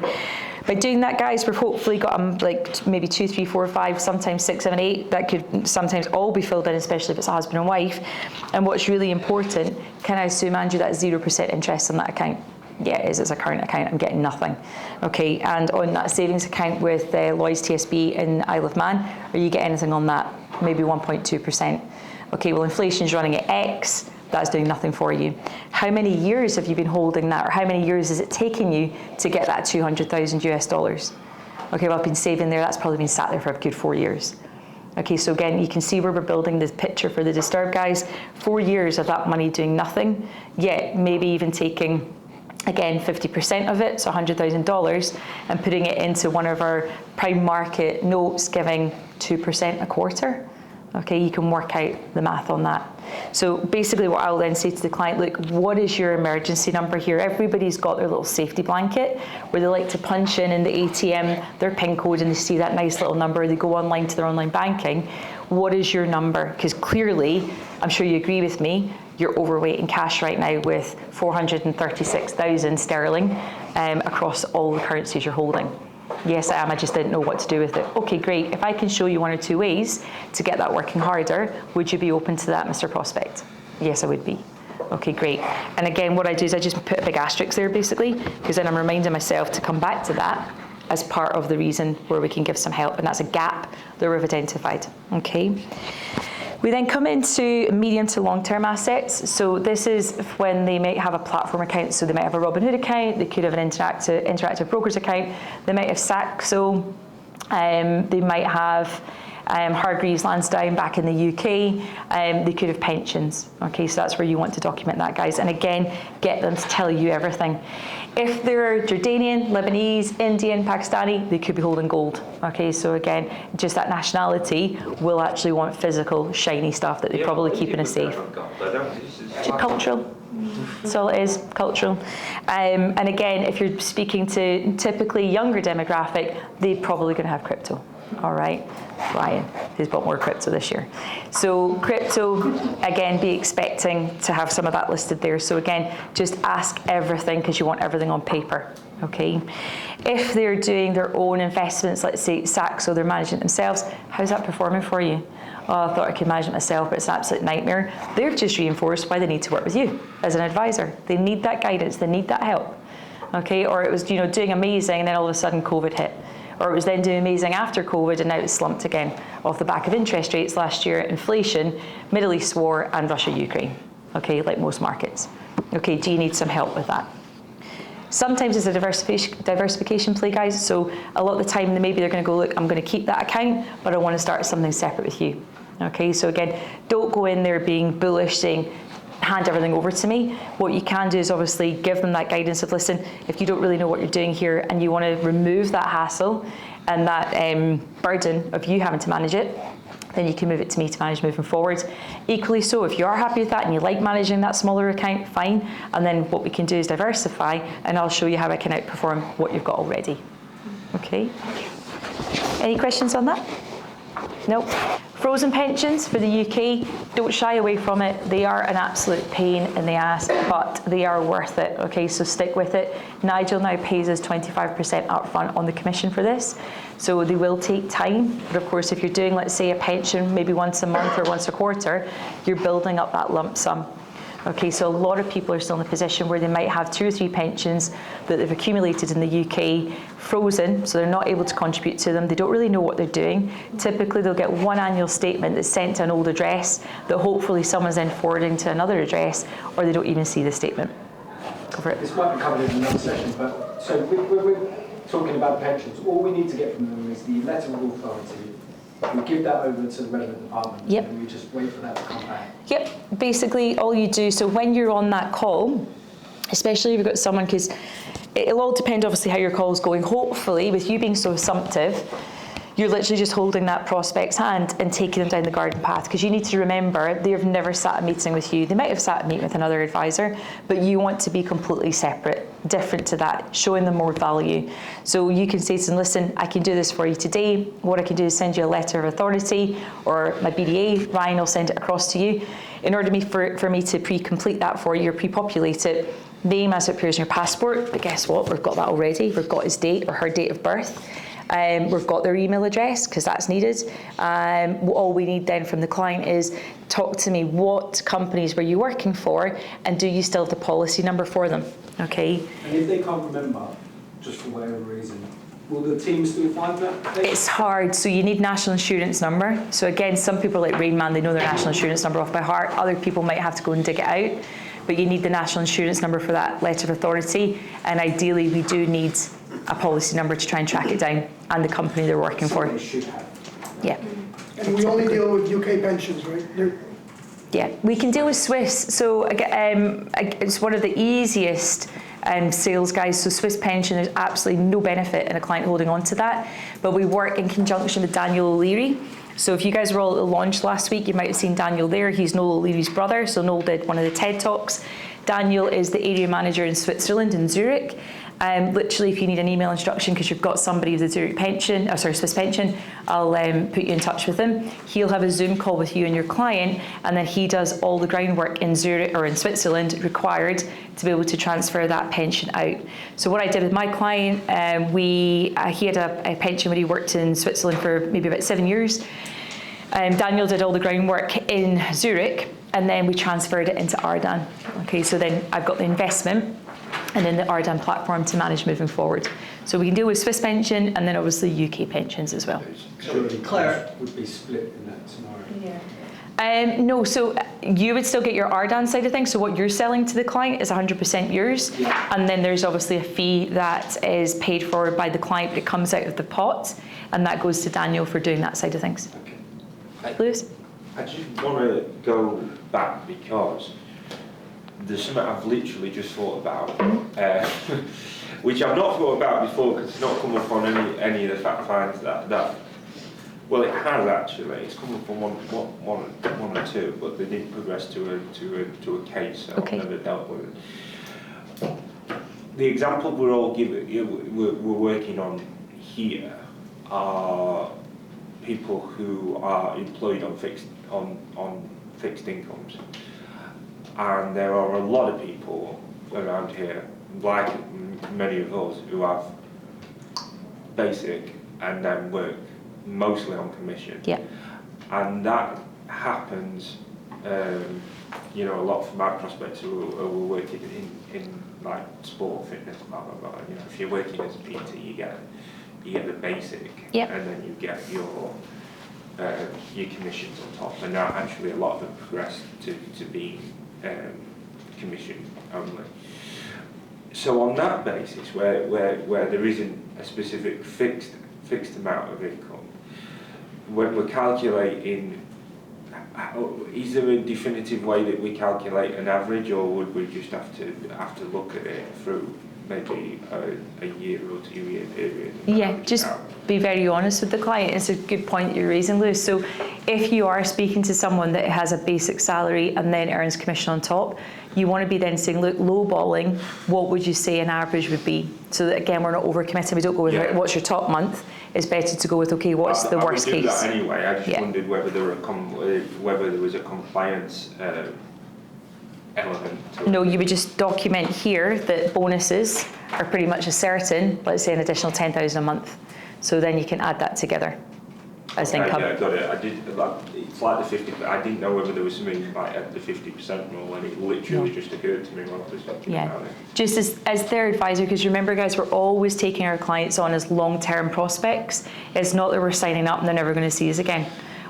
By doing that, guys, we've hopefully got like maybe 2, 3, 4, 5, sometimes 6, 7, 8. That could sometimes all be filled in, especially if it's a husband and wife. And what's really important, can I assume, Andrew, that's 0% interest on that account? Yeah, it is. It's a current account. I'm getting nothing. Okay, and on that savings account with Lloyds TSB in Isle of Man, are you getting anything on that? Maybe 1.2%. Okay, well, inflation's running at X. That's doing nothing for you. How many years have you been holding that, or how many years is it taking you to get that 200,000 US dollars? Okay, well, I've been saving there, that's probably been sat there for a good 4 years. Okay, so again, you can see where we're building this picture for the Disturb guys. 4 years of that money doing nothing, yet maybe even taking, again, 50% of it, so $100,000, and putting it into one of our prime market notes, giving 2% a quarter. Okay, you can work out the math on that. So basically what I'll then say to the client, look, what is your emergency number here? Everybody's got their little safety blanket where they like to punch in the ATM, their PIN code, and they see that nice little number. They go online to their online banking. What is your number? Because clearly, I'm sure you agree with me, you're overweight in cash right now with 436,000 sterling across all the currencies you're holding. Yes, I am. I just didn't know what to do with it. Okay, great. If I can show you 1 or 2 ways to get that working harder, would you be open to that, Mr. Prospect? Yes, I would be. Okay, great. And again, what I do is I just put a big asterisk there, basically, because then I'm reminding myself to come back to that as part of the reason where we can give some help, and that's a gap that we've identified. Okay. We then come into medium to long-term assets. So this is when they might have a platform account. So they might have a Robinhood account. They could have an interactive brokers account. They might have Saxo. They might have Hargreaves Lansdowne back in the UK. They could have pensions. Okay, so that's where you want to document that, guys. And again, get them to tell you everything. If they're Jordanian, Lebanese, Indian, Pakistani, they could be holding gold. Okay, so again, just that nationality will actually want physical, shiny stuff that they probably keep in a safe. Cultural. That's all it is, cultural. And again, if you're speaking to typically younger demographic, they're probably going to have crypto. All right, Ryan, who's bought more crypto this year. So crypto, again, be expecting to have some of that listed there. So again, just ask everything because you want everything on paper, okay? If they're doing their own investments, let's say Saxo, they're managing it themselves, how's that performing for you? Oh, I thought I could manage it myself, but it's an absolute nightmare. They've just reinforced why they need to work with you as an advisor. They need that guidance, they need that help, okay? Or it was, doing amazing and then all of a sudden COVID hit. Or it was then doing amazing after COVID and now it's slumped again off the back of interest rates last year, inflation, Middle East war, and Russia-Ukraine, okay, like most markets. Okay, do you need some help with that? Sometimes it's a diversification play, guys, so a lot of the time maybe they're going to go, look, I'm going to keep that account, but I want to start something separate with you. Okay, so again, don't go in there being bullish, saying, hand everything over to me. What you can do is obviously give them that guidance of, listen, if you don't really know what you're doing here and you want to remove that hassle and that burden of you having to manage it, then you can move it to me to manage moving forward. Equally so, if you are happy with that and you like managing that smaller account, fine. And then what we can do is diversify, and I'll show you how I can outperform what you've got already. Okay? Any questions on that? Nope. Frozen pensions for the UK, don't shy away from it. They are an absolute pain in the ass, but they are worth it, okay? So stick with it. Nigel now pays us 25% upfront on the commission for this, so they will take time. But of course, if you're doing, let's say, a pension maybe once a month or once a quarter, you're building up that lump sum. Okay, so a lot of people are still in a position where they might have 2 or 3 pensions that they've accumulated in the UK, frozen, so they're not able to contribute to them. They don't really know what they're doing. Typically, they'll get one annual statement that's sent to an old address that hopefully someone's then forwarding to another address, or they don't even see the statement. Go for it. This might be covered in another session, but so we're talking about pensions. All we need to get from them is the letter of authority. We give that over to the relevant department, Yep. and we just wait for that to come back. Yep, basically all you do, so when you're on that call, especially if you've got someone, because it'll all depend obviously how your call's going. Hopefully, with you being so assumptive, you're literally just holding that prospect's hand and taking them down the garden path, because you need to remember they've never sat a meeting with you. They might have sat a meeting with another advisor, but you want to be completely separate, different to that, showing them more value. So you can say to them, listen, I can do this for you today. What I can do is send you a letter of authority, or my BDA, Ryan will send it across to you. In order for me to pre-complete that for you or pre-populate it, name as it appears in your passport, but guess what, we've got that already. We've got his date or her date of birth. We've got their email address, because that's needed. All we need then from the client is, talk to me, what companies were you working for, and do you still have the policy number for them? Okay. And if they can't remember, just for whatever reason, will the team still find that? It's hard, so you need national insurance number. So again, some people like Rain Man, they know their national insurance number off by heart. Other people might have to go and dig it out, but you need the national insurance number for that letter of authority, and ideally we do need a policy number to try and track it down, and the company they're working for. They should have. Yeah. And we only deal with UK pensions, right? Yeah, we can deal with Swiss. So it's one of the easiest sales guys. So Swiss pension, there's absolutely no benefit in a client holding on to that. But we work in conjunction with Daniel O'Leary. So if you guys were all at the launch last week, you might have seen Daniel there. He's Noel O'Leary's brother. So Noel did one of the TED Talks. Daniel is the area manager in Switzerland, in Zurich. Literally, if you need an email instruction because you've got somebody with a Zurich pension, Swiss pension, I'll put you in touch with him. He'll have a Zoom call with you and your client, and then he does all the groundwork in Zurich or in Switzerland required to be able to transfer that pension out. So what I did with my client, he had a pension when he worked in Switzerland for maybe about 7 years. Daniel did all the groundwork in Zurich, and then we transferred it into Ardan. Okay, so then I've got the investment and then the Ardan platform to manage moving forward. So we can deal with Swiss pension and then obviously UK pensions as well. Surely Claire. would be split in that scenario. No, so you would still get your Ardan side of things. So what you're selling to the client is 100% yours. Yeah. And then there's obviously a fee that is paid for by the client, but it comes out of the pot, and that goes to Daniel for doing that side of things. Okay. Lewis? I just want to go back because there's something I've literally just thought about, which I've not thought about before because it's not come up on any of the fact finds that well, it has actually. It's come up on one or two, but they didn't progress to a case, so Okay. I've never dealt with it. The example we're all giving, we're working on here are people who are employed on fixed incomes. And there are a lot of people around here, like many of us, who have basic and then work mostly on commission. Yeah. And that happens, a lot from our prospects who are working in like sport, fitness, blah blah blah. You know, if you're working as a PT, you get the basic, Yep. and then you get your commissions on top. And now actually a lot of them progress to being commission only. So on that basis, where there isn't a specific fixed amount of income, when we're calculating, is there a definitive way that we calculate an average, or would we just have to look at it through maybe a year or 2 year period? Yeah, just be very honest with the client. It's a good point you're raising, Lewis. So if you are speaking to someone that has a basic salary and then earns commission on top, you want to be then saying, look, lowballing, what would you say an average would be? So that again, we're not overcommitting. We don't go with what's your top month. it's better to go with, okay, what's the worst I would do case? that anyway. I just Yeah. wondered whether there was a compliance element to it. No, you would just document here that bonuses are pretty much a certain, let's say an additional 10,000 a month. So then you can add that together as Okay, income. yeah, I got it. I did. It's like the 50. I didn't know whether there was something like at the 50% rule, and it literally just occurred to me while I was thinking Yeah, about it. just as their advisor, because remember guys, we're always taking our clients on as long-term prospects. It's not that we're signing up and they're never going to see us again.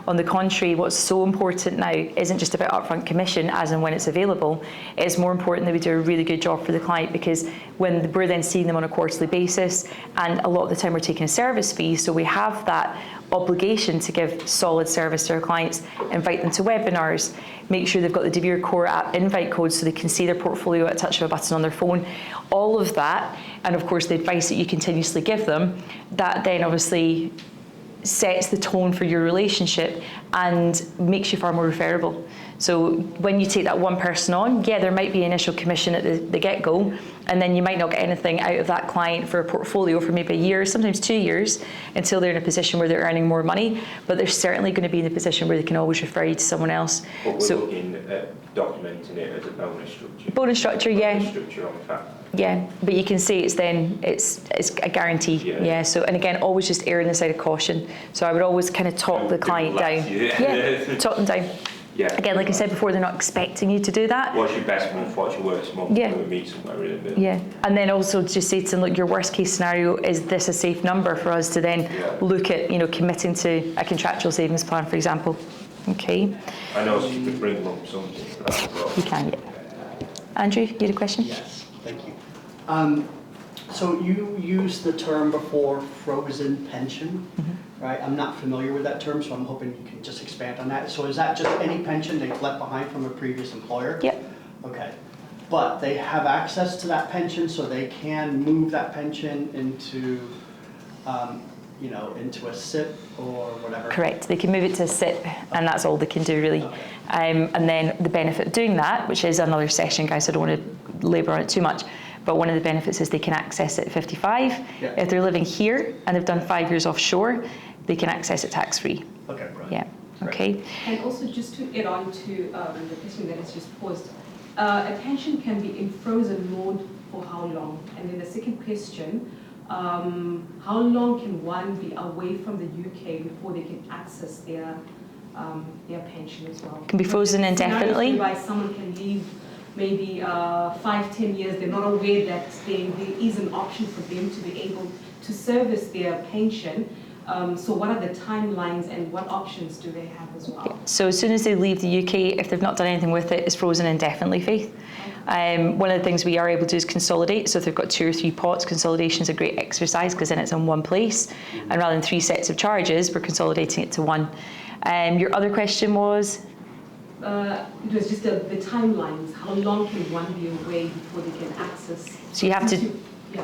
On the contrary, what's so important now isn't just about upfront commission as and when it's available. It's more important that we do a really good job for the client, because when we're then seeing them on a quarterly basis, and a lot of the time we're taking a service fee, so we have that obligation to give solid service to our clients, invite them to webinars, make sure they've got the De Beer Core app invite code so they can see their portfolio at a touch of a button on their phone, all of that, and of course the advice that you continuously give them, that then obviously sets the tone for your relationship and makes you far more referable. So when you take that one person on, yeah, there might be initial commission at the get-go, and then you might not get anything out of that client for a portfolio for maybe a year, sometimes 2 years, until they're in a position where they're earning more money, but they're certainly going to be in a position where they can always refer you to someone else. But we're So looking at documenting it as a bonus structure. bonus structure, yeah. Bonus structure on fact. Yeah, but you can say it's a guarantee. Yeah. Yeah. So, and again, always just err on the side of caution. So I would always kind of talk the client down. Yeah, talk them down. Yeah. Again, like I said before, they're not expecting you to do that. What's your best month? What's your worst month? Yeah. When we meet somewhere in the middle. Yeah, and then also just say to them, look, your worst case scenario, is this a safe number for us to then look at, committing to a contractual savings plan, for example. Okay. I know, so you could bring lump sums in for that as well. You can, yeah. Andrew, you had a question? Yes, thank you. So you used the term before, frozen pension, right? I'm not familiar with that term, so I'm hoping you can just expand on that. So is that just any pension they've left behind from a previous employer? Yep. Okay, but they have access to that pension, so they can move that pension into, into a SIP or whatever? Correct. They can move it to a SIP, and that's all they can do, really. Okay. And then the benefit of doing that, which is another session, guys, so I don't want to labour on it too much, but one of the benefits is they can access it at 55. Yeah. If they're living here and they've done 5 years offshore, they can access it tax-free. Okay, right. Yeah. Okay. And also, just to add on to the question that is just posed, a pension can be in frozen mode for how long? And then the second question, how long can one be away from the UK before they can access their pension as well? Can be frozen indefinitely. Whereby someone can leave maybe 5-10 years, they're not aware that there is an option for them to be able to service their pension. So what are the timelines and what options do they have as well? So as soon as they leave the UK, if they've not done anything with it, it's frozen indefinitely, Faith. One of the things we are able to do is consolidate. So if they've got 2 or 3 pots, consolidation is a great exercise because then it's in one place. And rather than 3 sets of charges, we're consolidating it to one. Your other question was? It was just the timelines. How long can one be away before they can access? So you have to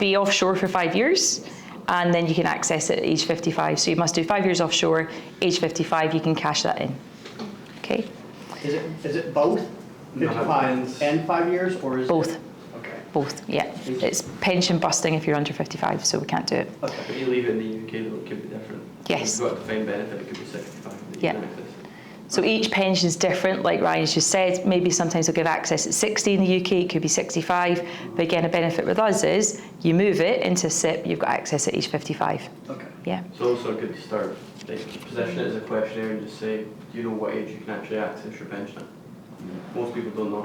be offshore for 5 years, and then you can access it at age 55. So you must do 5 years offshore, age 55, you can cash that in. Okay? Is it both? 55 and 5 years, or is Both. it? Okay. Both, yeah. It's pension busting if you're under 55, so we can't do it. Okay. If you leave it in the UK, though, it could be different. Yes. If you've got a defined benefit, it could be 65. that you Yeah. can access. So each pension is different, like Ryan's just said. Maybe sometimes they'll give access at 60 in the UK, it could be 65. But again, a benefit with us is you move it into SIP, you've got access at age 55. Okay. Yeah. It's also good to start, position it as a questionnaire and just say, do you know what age you can actually access your pension at? Most people don't know.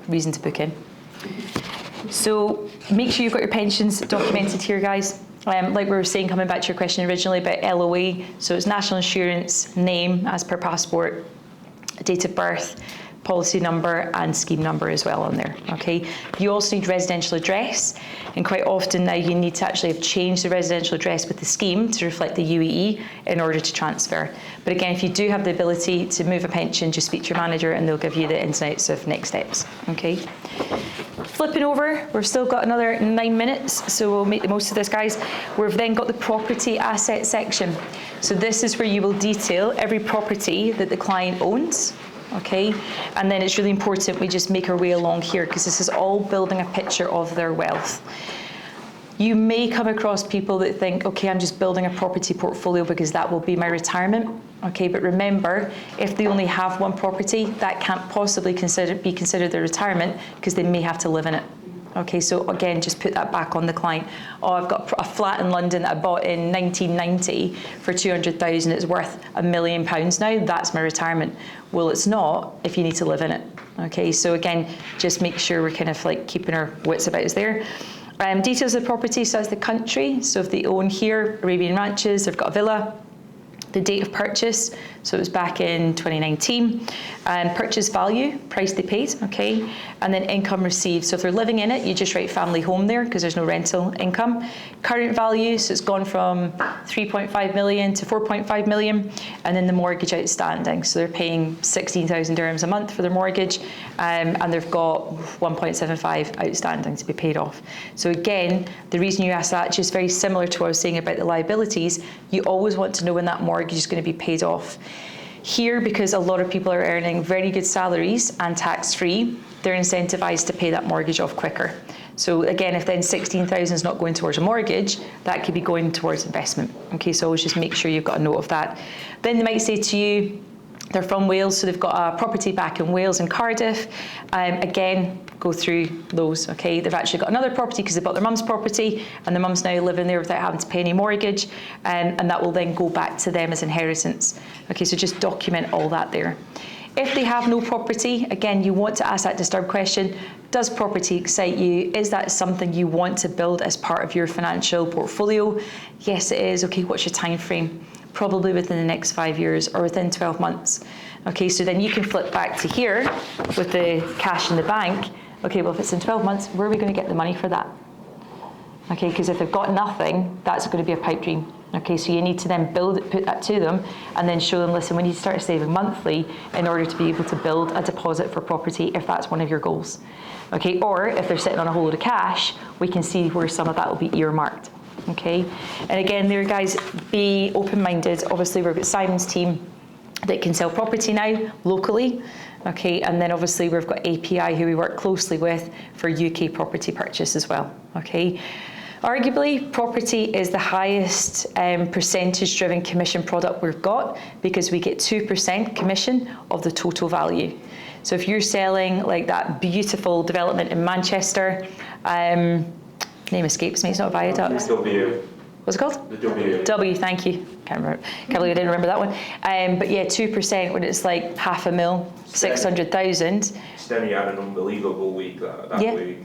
Reason to book in. So make sure you've got your pensions documented here, guys. Like we were saying, coming back to your question originally about LOA, so it's national insurance, name as per passport, date of birth, policy number and scheme number as well on there, okay? You also need residential address, and quite often now you need to actually have changed the residential address with the scheme to reflect the UEE in order to transfer. But again, if you do have the ability to move a pension, just speak to your manager and they'll give you the ins and outs of next steps, okay? Flipping over, we've still got another 9 minutes, so we'll make the most of this, guys. We've then got the property asset section. So this is where you will detail every property that the client owns, okay? And then it's really important we just make our way along here because this is all building a picture of their wealth. You may come across people that think, okay, I'm just building a property portfolio because that will be my retirement. Okay, but remember, if they only have one property, that can't possibly be considered their retirement because they may have to live in it. Okay, so again, just put that back on the client. Oh, I've got a flat in London that I bought in 1990 for 200,000. It's worth £1 million now. That's my retirement. Well, it's not if you need to live in it. Okay, so again, just make sure we're kind of like keeping our wits about us there. Details of the property, so that's the country. So if they own here, Arabian Ranches, they've got a villa. The date of purchase, so it was back in 2019, and purchase value, price they paid, okay, and then income received. So if they're living in it, you just write family home there because there's no rental income. Current value, so it's gone from 3.5 million to 4.5 million, and then the mortgage outstanding. So they're paying 16,000 dirhams a month for their mortgage, and they've got 1.75 outstanding to be paid off. So again, the reason you ask that, just very similar to what I was saying about the liabilities, you always want to know when that mortgage is going to be paid off. Here, because a lot of people are earning very good salaries and tax-free, they're incentivized to pay that mortgage off quicker. So again, if then 16,000 is not going towards a mortgage, that could be going towards investment. Okay, so always just make sure you've got a note of that. Then they might say to you, they're from Wales, so they've got a property back in Wales in Cardiff. Again, go through those, okay? They've actually got another property because they bought their mum's property and the mum's now living there without having to pay any mortgage, and that will then go back to them as inheritance. Okay, so just document all that there. If they have no property, again, you want to ask that disturbed question. Does property excite you? Is that something you want to build as part of your financial portfolio? Yes, it is. Okay, what's your time frame? Probably within the next 5 years or within 12 months. Okay, so then you can flip back to here with the cash in the bank. Okay, well, if it's in 12 months, where are we going to get the money for that? Okay, because if they've got nothing, that's going to be a pipe dream. Okay, so you need to then build it, put that to them, and then show them, listen, we need to start saving monthly in order to be able to build a deposit for property if that's one of your goals. Okay, or if they're sitting on a whole load of cash, we can see where some of that will be earmarked. Okay, and again, there, guys, be open-minded. Obviously, we've got Simon's team that can sell property now locally. Okay, and then obviously we've got API who we work closely with for UK property purchase as well. Okay, arguably property is the highest percentage-driven commission product we've got because we get 2% commission of the total value. So if you're selling like that beautiful development in Manchester, name escapes me, it's not Viaducts. W. What's it called? The W. W, thank you. Can't believe I didn't remember that one. But yeah, 2% when it's like $500,000, 600,000. Steny had an unbelievable week that week.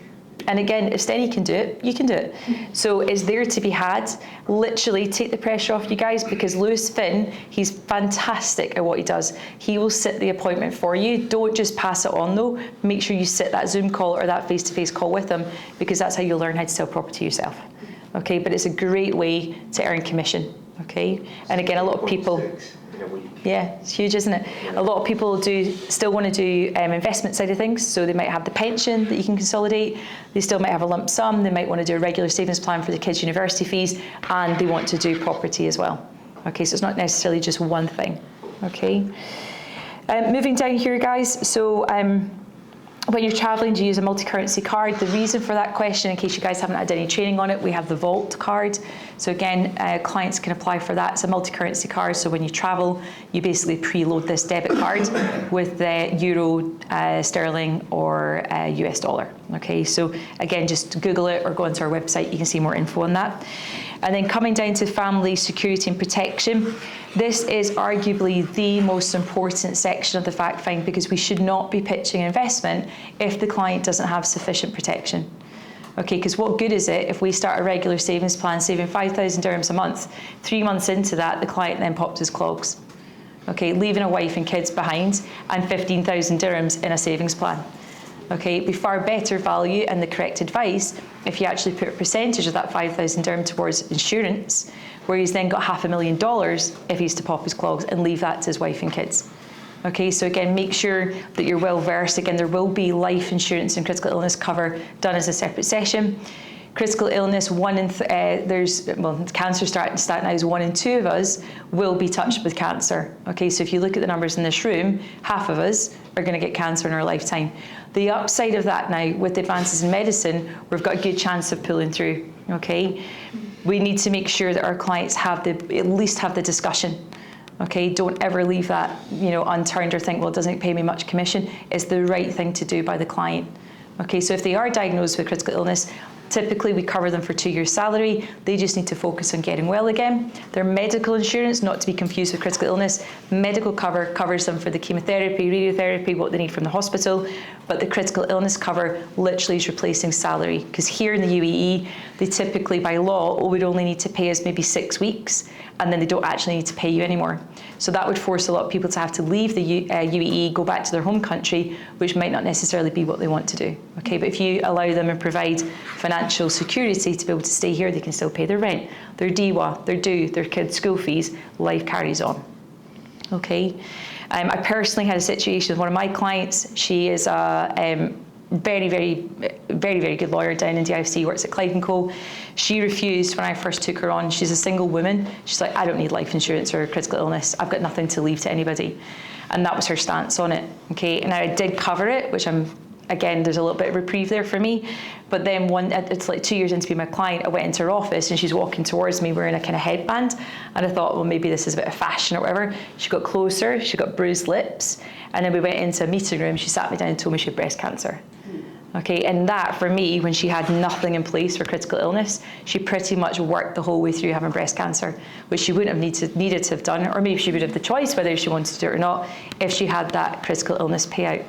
And again, if Steny can do it, you can do it. So it's there to be had. Literally take the pressure off you guys, because Lewis Finn, he's fantastic at what he does. He will sit the appointment for you. Don't just pass it on though. Make sure you sit that Zoom call or that face-to-face call with him, because that's how you'll learn how to sell property yourself. Okay, but it's a great way to earn commission. Okay, and again, a lot of people, yeah, it's huge, isn't it? A lot of people still want to do investment side of things, so they might have the pension that you can consolidate, they still might have a lump sum, they might want to do a regular savings plan for the kids' university fees, and they want to do property as well. Okay, so it's not necessarily just one thing. Okay, moving down here, guys, so when you're traveling, do you use a multi-currency card? The reason for that question, in case you guys haven't had any training on it, we have the Vault card. So again, clients can apply for that. It's a multi-currency card, so when you travel, you basically preload this debit card with the euro, sterling, or US dollar. Okay, so again, just Google it or go onto our website, you can see more info on that. And then coming down to family security and protection, this is arguably the most important section of the fact find, because we should not be pitching investment if the client doesn't have sufficient protection. Okay, because what good is it if we start a regular savings plan saving 5,000 dirhams a month, 3 months into that, the client then pops his clogs. Okay, leaving a wife and kids behind and 15,000 dirhams in a savings plan. Okay, it'd be far better value and the correct advice if you actually put a percentage of that 5,000 dirham towards insurance, where he's then got $500,000 if he's to pop his clogs, and leave that to his wife and kids. Okay, so again, make sure that you're well versed. Again, there will be life insurance and critical illness cover done as a separate session. Critical illness, cancer stat now is 1 in 2 of us will be touched with cancer. Okay, so if you look at the numbers in this room, half of us are going to get cancer in our lifetime. The upside of that now, with the advances in medicine, we've got a good chance of pulling through. Okay, we need to make sure that our clients at least have the discussion. Okay, don't ever leave that unturned or think, well, it doesn't pay me much commission. It's the right thing to do by the client. Okay, so if they are diagnosed with critical illness, typically we cover them for 2 years' salary. They just need to focus on getting well again. Their medical insurance, not to be confused with critical illness, medical cover covers them for the chemotherapy, radiotherapy, what they need from the hospital, but the critical illness cover literally is replacing salary. Because here in the UAE, they typically by law would only need to pay us maybe 6 weeks, and then they don't actually need to pay you anymore. So that would force a lot of people to have to leave the UAE, go back to their home country, which might not necessarily be what they want to do. Okay, but if you allow them and provide financial security to be able to stay here, they can still pay their rent, their DWA, their due, their kids' school fees, life carries on. Okay, I personally had a situation with one of my clients. She is a very good lawyer down in DIFC, works at Clyde & Co. She refused when I first took her on. She's a single woman. She's like, I don't need life insurance or critical illness. I've got nothing to leave to anybody. And that was her stance on it. Okay, and I did cover it, which again, there's a little bit of reprieve there for me. But then it's like 2 years into being my client, I went into her office and she's walking towards me wearing a kind of headband. And I thought, well, maybe this is a bit of fashion or whatever. She got closer, she got bruised lips. And then we went into a meeting room. She sat me down and told me she had breast cancer. Okay, and that for me, when she had nothing in place for critical illness, she pretty much worked the whole way through having breast cancer, which she wouldn't have needed to have done, or maybe she would have the choice whether she wanted to do it or not, if she had that critical illness payout.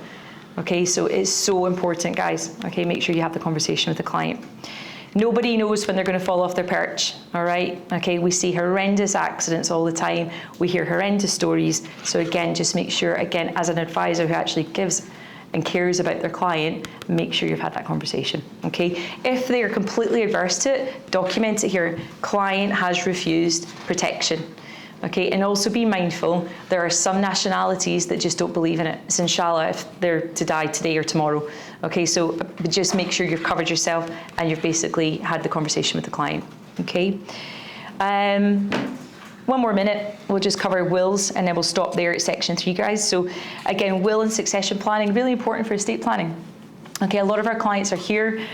Okay, so it's so important, guys. Okay, make sure you have the conversation with the client. Nobody knows when they're going to fall off their perch, all right? Okay, we see horrendous accidents all the time. We hear horrendous stories. So again, just make sure, again, as an advisor who actually gives and cares about their client, make sure you've had that conversation, okay? If they are completely adverse to it, document it here. Client has refused protection, okay? And also be mindful, there are some nationalities that just don't believe in it. It's inshallah if they're to die today or tomorrow, okay? So just make sure you've covered yourself and you've basically had the conversation with the client, okay? 1 more minute, we'll just cover wills and then we'll stop there at section 3, guys. So again, will and succession planning, really important for estate planning. Okay, a lot of our clients are here.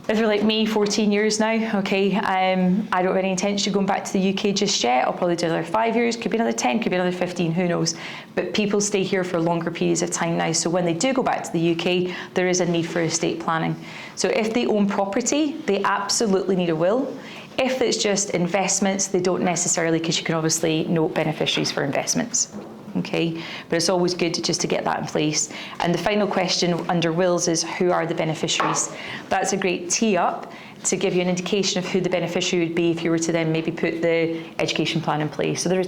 If they're like me, 14 years now, okay, I don't have any intention of going back to the UK just yet. I'll probably do another 5 years, could be another 10, could be another 15, who knows. But people stay here for longer periods of time now. So when they do go back to the UK, there is a need for estate planning. So if they own property, they absolutely need a will. If it's just investments, they don't necessarily, because you can obviously note beneficiaries for investments. Okay, but it's always good just to get that in place. And the final question under wills is, who are the beneficiaries? That's a great tee up to give you an indication of who the beneficiary would be if you were to then maybe put the education plan in place. So the